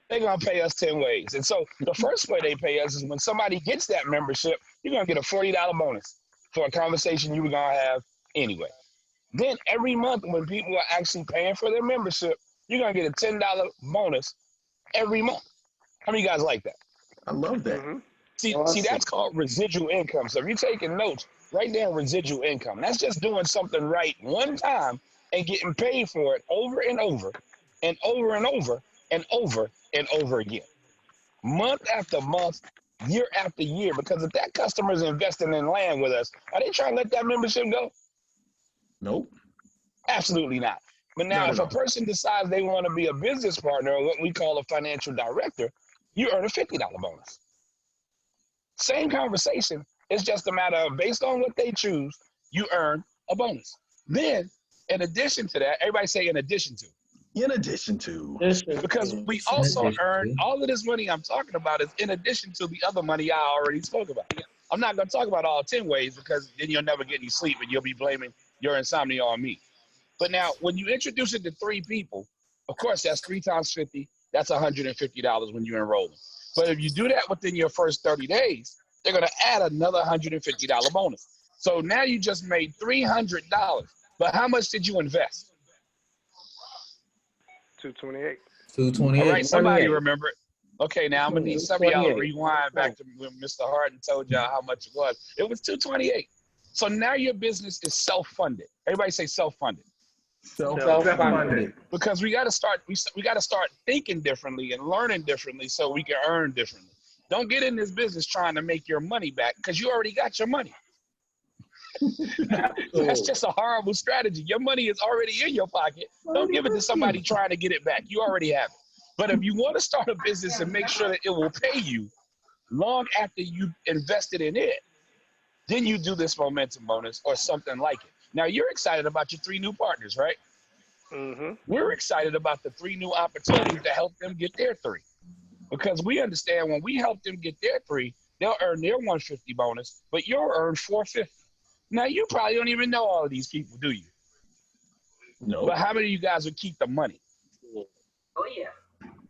They're going to pay us 10 ways. And so the first way they pay us is when somebody gets that membership, you're going to get a $40 bonus for a conversation you were going to have anyway. Then every month when people are actually paying for their membership, you're going to get a $10 bonus every month. How many of you guys like that? I love that. Mm-hmm. See, that's called residual income. So if you're taking notes, write down residual income. That's just doing something right one time and getting paid for it over and over and over and over and over and over again. Month after month, year after year, because if that customer is investing in land with us, are they trying to let that membership go? Nope. Absolutely not. But now, Not if at a all. person decides they want to be a business partner, or what we call a financial director, you earn a $50 bonus. Same conversation. It's just a matter of based on what they choose, you earn a bonus. Then, in addition to that, everybody say in addition to. In addition to. Because we also earn all of this money I'm talking about is in addition to the other money I already spoke about. I'm not going to talk about all 10 ways because then you'll never get any sleep and you'll be blaming your insomnia on me. But now, when you introduce it to 3 people, of course, that's 3 times 50. That's $150 when you enroll them. But if you do that within your first 30 days, they're going to add another $150 bonus. So now you just made $300. But how much did you invest? 228. 228. All right, somebody remember it. Okay, now I'm going to need some of y'all to rewind back to when Mr. Hardon told y'all how much it was. It was 228. So now your business is self-funded. Everybody say self-funded. Self-funded. Because we got to start thinking differently and learning differently so we can earn differently. Don't get in this business trying to make your money back because you already got your money. That's just a horrible strategy. Your money is already in your pocket. Don't give it to somebody trying to get it back. You already have it. But if you want to start a business and make sure that it will pay you long after you invested in it, then you do this momentum bonus or something like it. Now, you're excited about your 3 new partners, right? Mm-hmm. We're excited about the 3 new opportunities to help them get their 3. Because we understand when we help them get their 3, they'll earn their 150 bonus, but you'll earn 450. Now, you probably don't even know all of these people, do you? No. But how many of you guys would keep the money? Oh, yeah.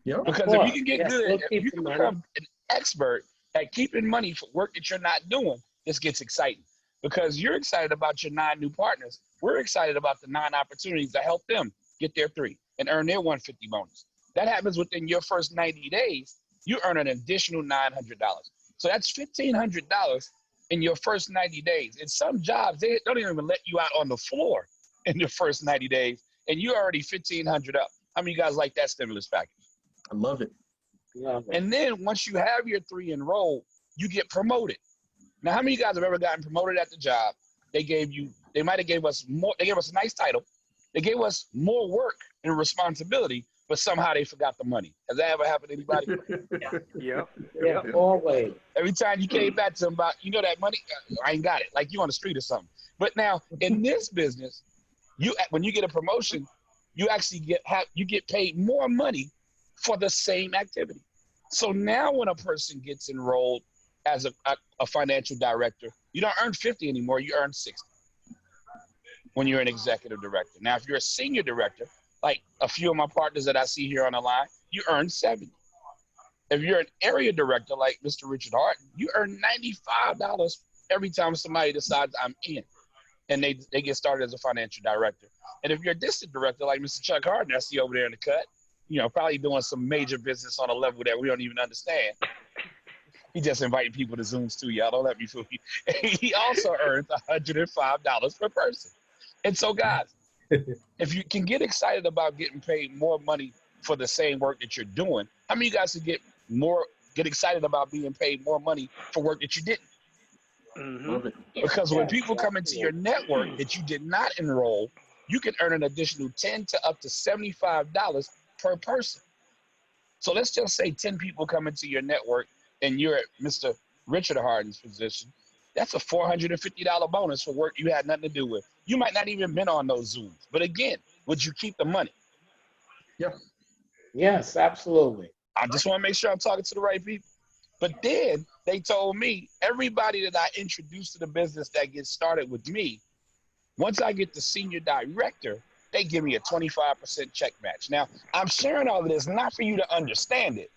Yep. Because if you can get good, if you can become an expert at keeping money for work that you're not doing, this gets exciting. Because you're excited about your 9 new partners. We're excited about the 9 opportunities to help them get their 3 and earn their 150 bonus. That happens within your first 90 days. You earn an additional $900. So that's $1,500 in your first 90 days. In some jobs, they don't even let you out on the floor in your first 90 days, and you're already $1,500 up. How many of you guys like that stimulus package? I love it. And then once you have your 3 enrolled, you get promoted. Now, how many of you guys have ever gotten promoted at the job? They might have gave us more, they gave us a nice title. They gave us more work and responsibility, but somehow they forgot the money. Has that ever happened to anybody? Yeah. Always. Every time you came back to them about, you know that money, I ain't got it. Like you on the street or something. But now in this business, when you get a promotion, you actually get paid more money for the same activity. So now when a person gets enrolled as a financial director, you don't earn 50 anymore, you earn 60 when you're an executive director. Now, if you're a senior director, like a few of my partners that I see here on the line, you earn 70. If you're an area director like Mr. Richard Hardon, you earn $95 every time somebody decides I'm in. And they get started as a financial director. And if you're a district director like Mr. Chuck Hardon, I see over there in the cut, probably doing some major business on a level that we don't even understand. He just inviting people to Zooms too, y'all. Don't let me fool you. He also earns $105 per person. And so, guys, if you can get excited about getting paid more money for the same work that you're doing, how many of you guys can get excited about being paid more money for work that you didn't? Mm-hmm. Because when people come into your network that you did not enroll, you can earn an additional $10 to up to $75 per person. So let's just say 10 people come into your network and you're at Mr. Richard Hardon's position. That's a $450 bonus for work you had nothing to do with. You might not even been on those Zooms. But again, would you keep the money? Yep. Yes, absolutely. I just want to make sure I'm talking to the right people. But then they told me, everybody that I introduced to the business that gets started with me, once I get the senior director, they give me a 25% check match. Now, I'm sharing all of this not for you to understand it.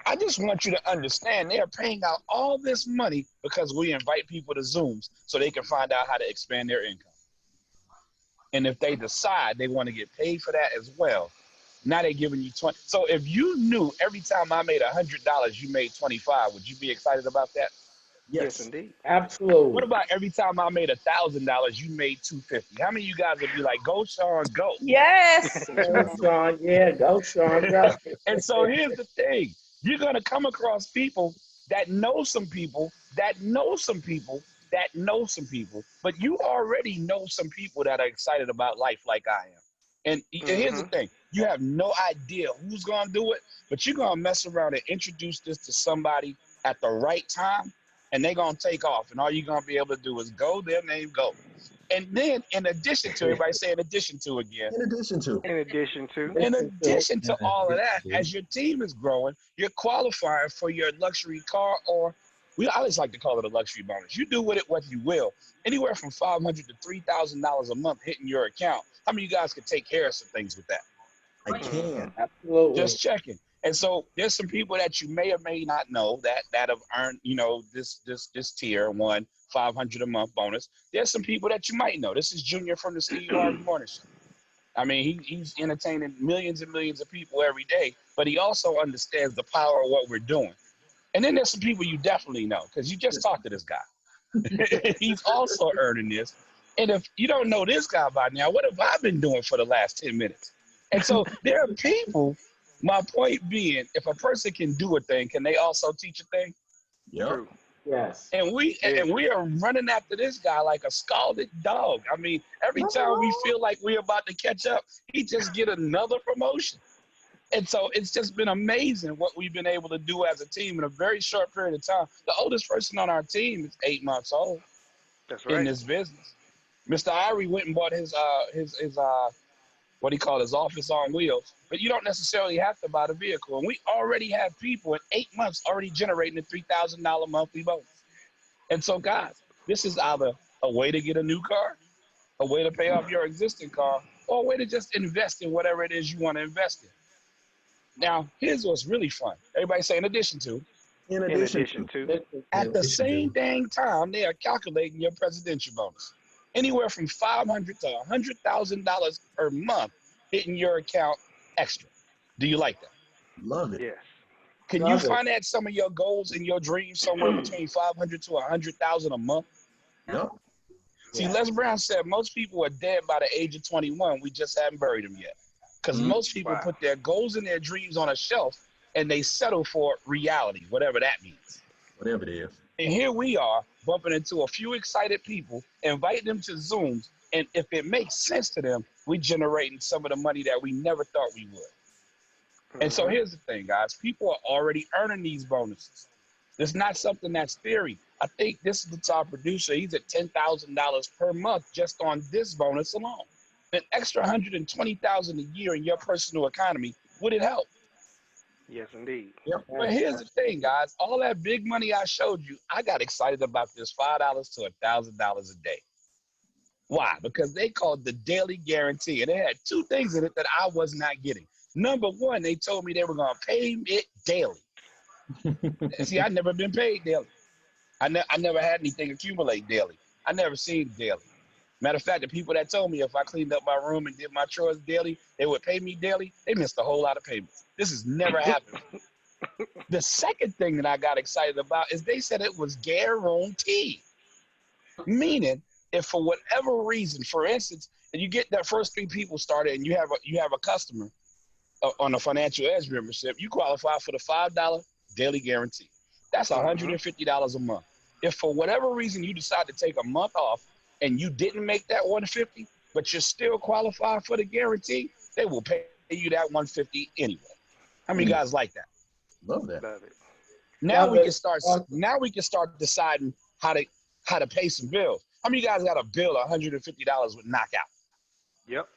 I just want you to understand they're paying out all this money because we invite people to Zooms so they can find out how to expand their income. And if they decide they want to get paid for that as well, now they're giving you 20. So if you knew every time I made $100, you made 25, would you be excited about that? Yes, indeed. Absolutely. What about every time I made $1,000, you made 250? How many of you guys would be like, go, Sean, go? Yes. Go, Sean. Yeah, go, Sean. Go. And so here's the thing. You're going to come across people that know some people, that know some people, that know some people. But you already know some people that are excited about life like I am. And here's the thing. You have no idea who's going to do it, but you're going to mess around and introduce this to somebody at the right time, and they're going to take off. And all you're going to be able to do is go, their name, go. And then in addition to, everybody say in addition to again. In addition to. In addition to. In addition to all of that, as your team is growing, you're qualifying for your luxury car, or I always like to call it a luxury bonus. You do with it what you will. Anywhere from $500 to $3,000 a month hitting your account. How many of you guys can take care of some things with that? I can. Absolutely. Just checking. And so there's some people that you may or may not know that have earned, this tier one, $500 a month bonus. There's some people that you might know. This is Junior from the Steve Harvey Morning Show. I mean, he's entertaining millions and millions of people every day, but he also understands the power of what we're doing. And then there's some people you definitely know, because you just talked to this guy. He's also earning this. And if you don't know this guy by now, what have I been doing for the last 10 minutes? And so there are people, my point being, if a person can do a thing, can they also teach a thing? Yep. Yes. And we are running after this guy like a scalded dog. I mean, every time we feel like we're about to catch up, he just get another promotion. And so it's just been amazing what we've been able to do as a team in a very short period of time. The oldest person on our team is 8 months old. That's right. In this business. Mr. Irie went and bought his what he called his office on wheels. But you don't necessarily have to buy the vehicle. And we already have people in 8 months already generating a $3,000 monthly bonus. And so, guys, this is either a way to get a new car, a way to pay off your existing car, or a way to just invest in whatever it is you want to invest in. Now, here's what's really fun. Everybody say in addition to. In addition to. At the same dang time, they are calculating your presidential bonus. Anywhere from $500 to $100,000 per month hitting your account extra. Do you like that? Love it. Yes. Can you finance some of your goals and your dreams somewhere between $500 to $100,000 a month? Yep. See, Les Brown said most people are dead by the age of 21. We just haven't buried them yet. Because most people put their goals and their dreams on a shelf and they settle for reality, whatever that means. Whatever it is. And here we are bumping into a few excited people, inviting them to Zooms. And if it makes sense to them, we're generating some of the money that we never thought we would. And so here's the thing, guys. People are already earning these bonuses. It's not something that's theory. I think this is the top producer. He's at $10,000 per month just on this bonus alone. An extra $120,000 a year in your personal economy, would it help? Yes, indeed. Yep. But here's the thing, guys. All that big money I showed you, I got excited about this $5 to $1,000 a day. Why? Because they called the daily guarantee, and it had two things in it that I was not getting. Number one, they told me they were going to pay it daily. And see, I'd never been paid daily. I never had anything accumulate daily. I never seen it daily. Matter of fact, the people that told me if I cleaned up my room and did my chores daily, they would pay me daily, they missed a whole lot of payments. This has never happened. The second thing that I got excited about is they said it was guaranteed. Meaning, if for whatever reason, for instance, and you get that first 3 people started and you have a customer on a financial edge membership, you qualify for the $5 daily guarantee. That's $150 a month. If for whatever reason you decide to take a month off and you didn't make that $150, but you're still qualified for the guarantee, they will pay you that $150 anyway. How many guys like that? Love that. Love it. Now we can start. Now we can start deciding how to pay some bills. How many guys got a bill of $150 with knockout? Yep.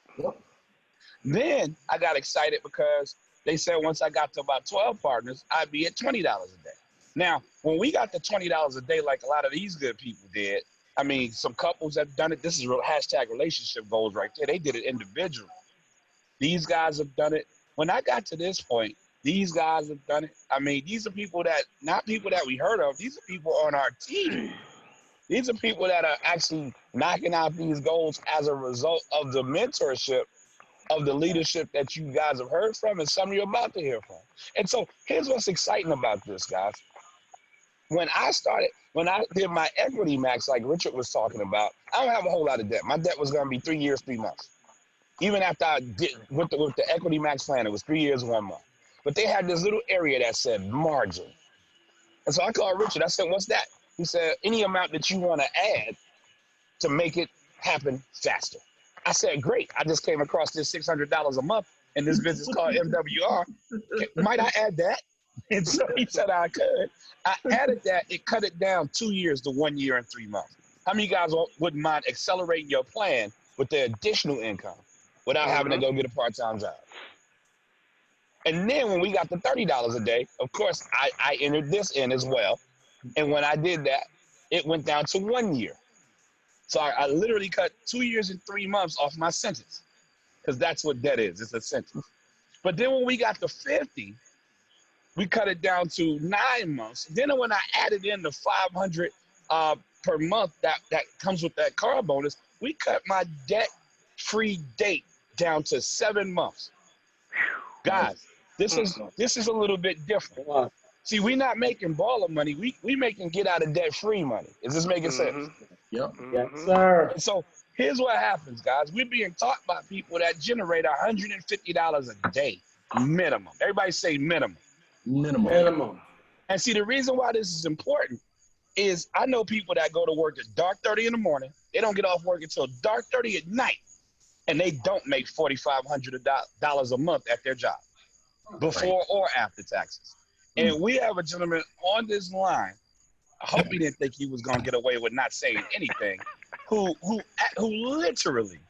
Then I got excited because they said once I got to about 12 partners, I'd be at $20 a day. Now, when we got to $20 a day, like a lot of these good people did, I mean, some couples have done it. This is real hashtag relationship goals right there. They did it individually. These guys have done it. When I got to this point, these guys have done it. I mean, these are people that, not people that we heard of. These are people on our team. These are people that are actually knocking out these goals as a result of the mentorship of the leadership that you guys have heard from and some of you are about to hear from. And so here's what's exciting about this, guys. When I did my equity max, like Richard was talking about, I don't have a whole lot of debt. My debt was going to be 3 years, 3 months. Even after I did with the equity max plan, it was 3 years, 1 month. But they had this little area that said margin. And so I called Richard. I said, what's that? He said, any amount that you want to add to make it happen faster. I said, great. I just came across this $600 a month in this business called MWR. Might I add that? And so he said I could. I added that. It cut it down 2 years to 1 year and 3 months. How many guys wouldn't mind accelerating your plan with the additional income without having to go get a part-time job? And then when we got the $30 a day, of course, I entered this in as well. And when I did that, it went down to 1 year. So I literally cut 2 years and 3 months off my sentence, because that's what debt is. It's a sentence. But then when we got to 50, we cut it down to 9 months. Then when I added in the 500 per month that comes with that car bonus, we cut my debt-free date down to 7 months. Guys, this is a little bit different. See, we're not making baller money. We making get out of debt free money. Is this making sense? Yep. Yes, sir. And so here's what happens, guys. We're being taught by people that generate $150 a day minimum. Everybody say minimum. Minimum. And see, the reason why this is important is I know people that go to work at dark 30 in the morning. They don't get off work until dark 30 at night, and they don't make $4,500 a month at their job, before or after taxes. And we have a gentleman on this line, I hope he didn't think he was going to get away with not saying anything, who literally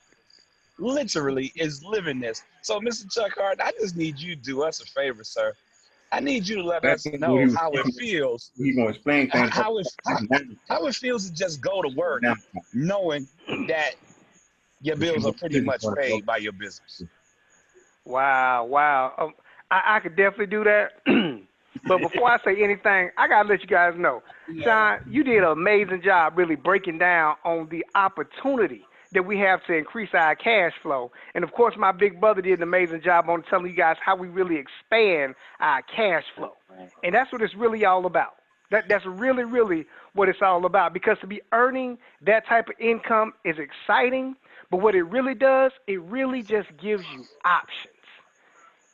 is living this. So, Mr. Chuck Hardon, I just need you to do us a favor, sir. I need you to let us know how it feels. He's going to explain things. How it feels to just go to work knowing that your bills are pretty much paid by your business. Wow. I could definitely do that. But before I say anything, I got to let you guys know, Sean, you did an amazing job really breaking down on the opportunity that we have to increase our cash flow. And, of course, my big brother did an amazing job on telling you guys how we really expand our cash flow. And that's what it's really all about. That's really, really what it's all about, because to be earning that type of income is exciting, but what it really does, it really just gives you options.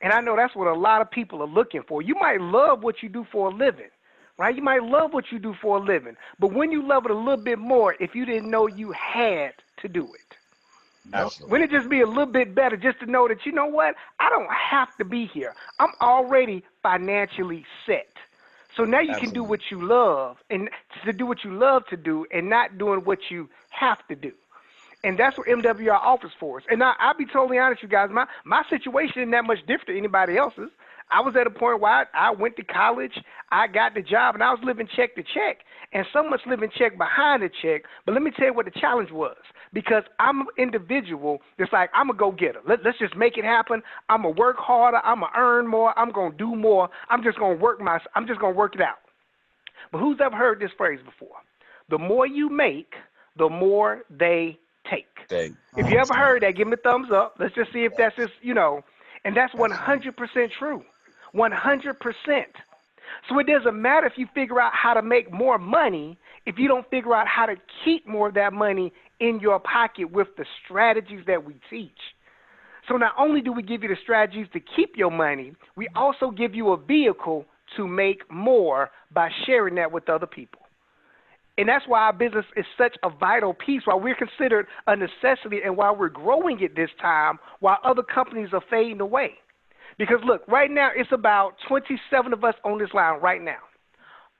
And I know that's what a lot of people are looking for. You might love what you do for a living, right? You might love what you do for a living, but when you love it a little bit more, if you didn't know you had to do it, Absolutely. wouldn't it just be a little bit better just to know that, you know what, I don't have to be here. I'm already financially set. So now you can do what you love, and to do what you love to do and not doing what you have to do. And that's what MWR offers for us. And I'll be totally honest, you guys, my situation isn't that much different than anybody else's. I was at a point where I went to college, I got the job, and I was living check to check, and so much living check behind the check. But let me tell you what the challenge was, because I'm an individual that's like, I'm a go-getter. Let's just make it happen. I'm going to work harder. I'm going to earn more. I'm going to do more. I'm just going to work it out. But who's ever heard this phrase before? The more you make, the more they take. If you ever heard that, give me a thumbs up. Let's just see if that's just, and that's 100% true. 100%. So it doesn't matter if you figure out how to make more money if you don't figure out how to keep more of that money in your pocket with the strategies that we teach. So not only do we give you the strategies to keep your money, we also give you a vehicle to make more by sharing that with other people. And that's why our business is such a vital piece, why we're considered a necessity and why we're growing at this time while other companies are fading away. Because, look, right now it's about 27 of us on this line right now.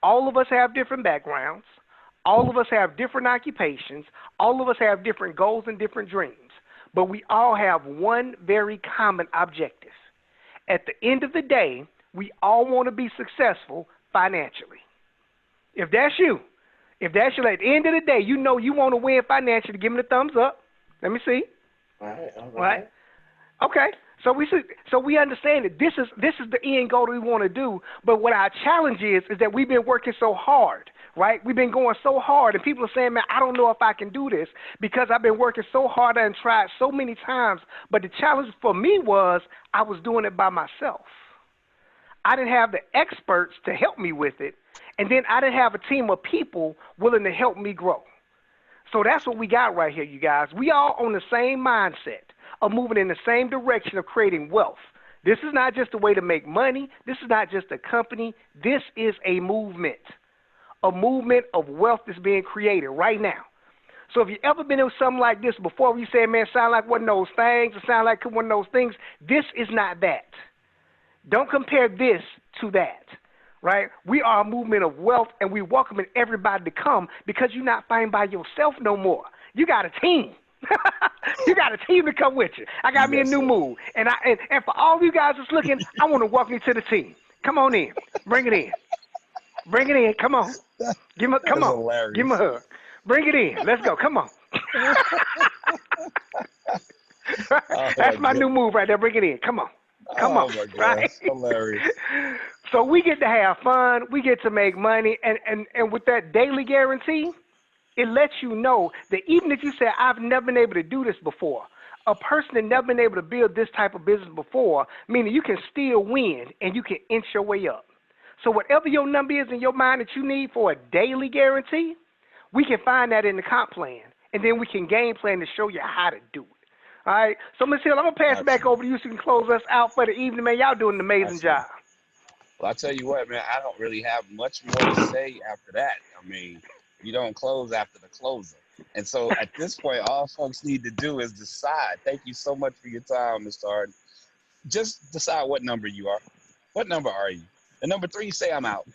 All of us have different backgrounds. All of us have different occupations. All of us have different goals and different dreams. But we all have one very common objective. At the end of the day, we all want to be successful financially. If that's you, at the end of the day, you know you want to win financially, give me the thumbs up. Let me see. All right. Right? Okay. So we understand that this is the end goal that we want to do. But what our challenge is that we've been working so hard, right? We've been going so hard, and people are saying, man, I don't know if I can do this because I've been working so hard and tried so many times. But the challenge for me was I was doing it by myself. I didn't have the experts to help me with it, and then I didn't have a team of people willing to help me grow. So that's what we got right here, you guys. We all on the same mindset of moving in the same direction of creating wealth. This is not just a way to make money. This is not just a company. This is a movement of wealth that's being created right now. So if you ever been in something like this before, where you say, man, sound like one of those things, it sound like one of those things, this is not that. Don't compare this to that, right? We are a movement of wealth, and we welcoming everybody to come because you're not fighting by yourself no more. You got a team. You got a team to come with you. I got me a new move. And for all of you guys that's looking, I want to welcome you to the team. Come on in. Bring it in. Bring it in. Come on. Come on. Hilarious. Give him a hug. Bring it in. Let's go. Come on. That's my new move right there. Bring it in. Come on. Come on. My God. Right? Hilarious. So we get to have fun. We get to make money. And with that daily guarantee, it lets you know that even if you say, I've never been able to do this before, a person that never been able to build this type of business before, meaning you can still win and you can inch your way up. So whatever your number is in your mind that you need for a daily guarantee, we can find that in the comp plan, and then we can game plan to show you how to do it. All right? So, Ms. Hill, I'm going to pass it back over to you so you can close us out for the evening. Man, y'all doing an amazing job. Well, I tell you what, man, I don't really have much more to say after that. I mean, you don't close after the closer. And so at this point, all folks need to do is decide. Thank you so much for your time, Mr. Hardon. Just decide what number you are. What number are you? And number 3, say I'm out.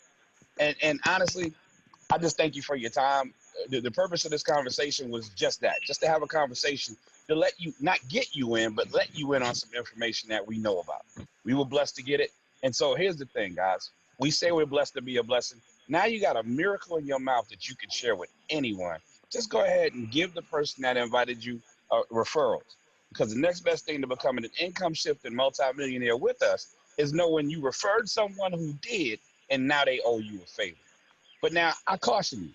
And honestly, I just thank you for your time. The purpose of this conversation was just that, just to have a conversation to let you, not get you in, but let you in on some information that we know about. We were blessed to get it. And so here's the thing, guys. We say we're blessed to be a blessing. Now you got a miracle in your mouth that you can share with anyone. Just go ahead and give the person that invited you referrals. Because the next best thing to becoming an income shifting multimillionaire with us is knowing you referred someone who did, and now they owe you a favor. But now I caution you,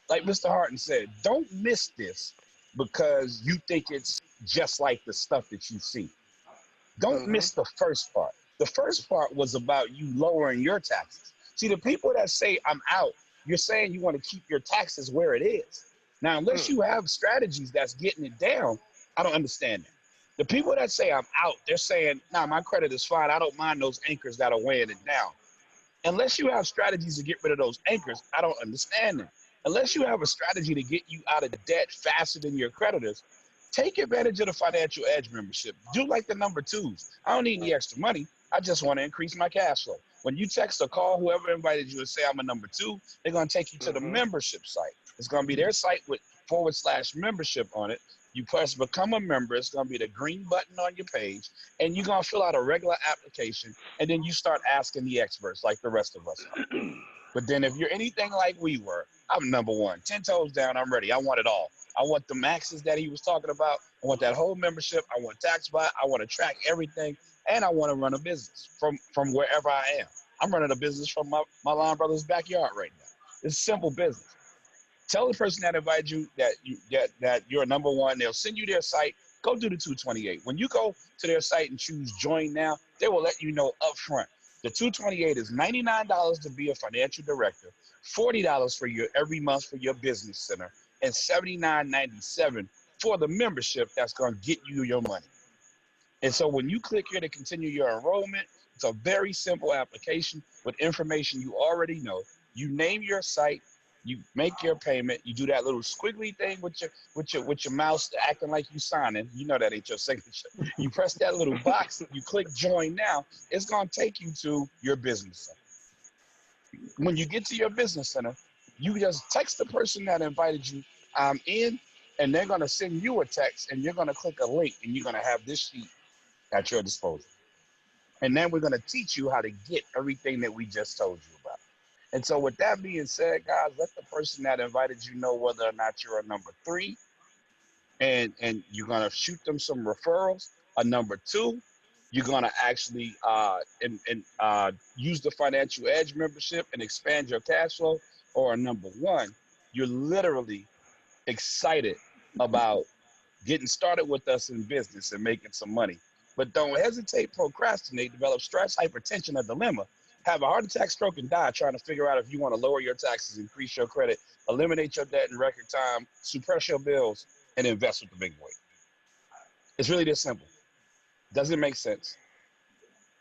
like Mr. Hardon said, don't miss this because you think it's just like the stuff that you see. Don't miss the first part. The first part was about you lowering your taxes. See, the people that say I'm out, you're saying you want to keep your taxes where it is. Now, unless you have strategies that's getting it down, I don't understand that. The people that say I'm out, they're saying, nah, my credit is fine. I don't mind those anchors that are weighing it down. Unless you have strategies to get rid of those anchors, I don't understand them. Unless you have a strategy to get you out of debt faster than your creditors, take advantage of the Financial Edge membership. Do like the number 2s. I don't need any extra money. I just want to increase my cash flow. When you text or call whoever invited you and say I'm a number 2, they're going to take you to the membership site. It's going to be their site with /membership on it. You press become a member. It's going to be the green button on your page, and you're going to fill out a regular application, and then you start asking the experts like the rest of us are. But then if you're anything like we were, I'm number 1. 10 toes down, I'm ready. I want it all. I want the maxes that he was talking about. I want that whole membership. I want TaxBot. I want to track everything, and I want to run a business from wherever I am. I'm running a business from my line brother's backyard right now. It's simple business. Tell the person that invited you that you're number 1. They'll send you their site. Go do the 228. When you go to their site and choose join now, they will let you know up front. The 228 is $99 to be a financial director, $40 for your every month for your business center, and $79.97 for the membership that's going to get you your money. And so when you click here to continue your enrollment, it's a very simple application with information you already know. You name your site, you make your payment, you do that little squiggly thing with your mouse acting like you signing. You know that ain't your signature. You press that little box, you click join now, it's gonna take you to your business center. When you get to your business center, you just text the person that invited you, I'm in, and they're gonna send you a text, and you're gonna click a link, and you're gonna have this sheet at your disposal. And then we're gonna teach you how to get everything that we just told you about. And so with that being said, guys, let the person that invited you know whether or not you're a number 3, and you're going to shoot them some referrals. A number 2, you're going to actually use the Financial Edge membership and expand your cash flow. Or a number 1, you're literally excited about getting started with us in business and making some money. But don't hesitate, procrastinate, develop stress, hypertension, a dilemma, have a heart attack, stroke, and die trying to figure out if you want to lower your taxes, increase your credit, eliminate your debt in record time, suppress your bills, and invest with the big boy. It's really this simple. Does it make sense?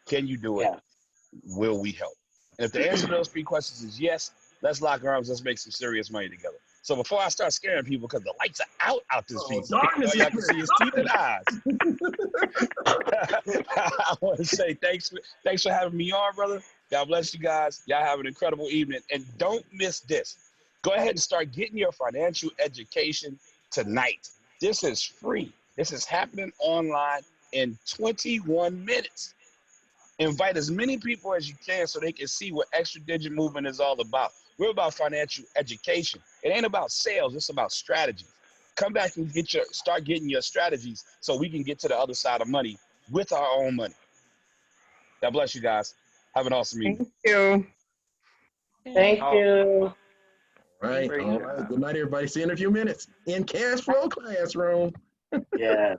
Can you do it? Yeah. Will we help? And if the answer to those 3 questions is yes, let's lock arms. Let's make some serious money together. So before I start scaring people, because the lights are out this piece, darkness y'all can see his teeth and eyes. I want to say thanks for having me on, brother. God bless you guys. Y'all have an incredible evening. And don't miss this. Go ahead and start getting your financial education tonight. This is free. This is happening online in 21 minutes. Invite as many people as you can so they can see what Extra Digit Movement is all about. We're about financial education. It ain't about sales. It's about strategy. Come back and start getting your strategies so we can get to the other side of money with our own money. God bless you guys. Have an awesome evening. Thank you. Thank you. All right. Great All job. right. Good night, everybody. See you in a few minutes in Cash Flow Classroom. Yes.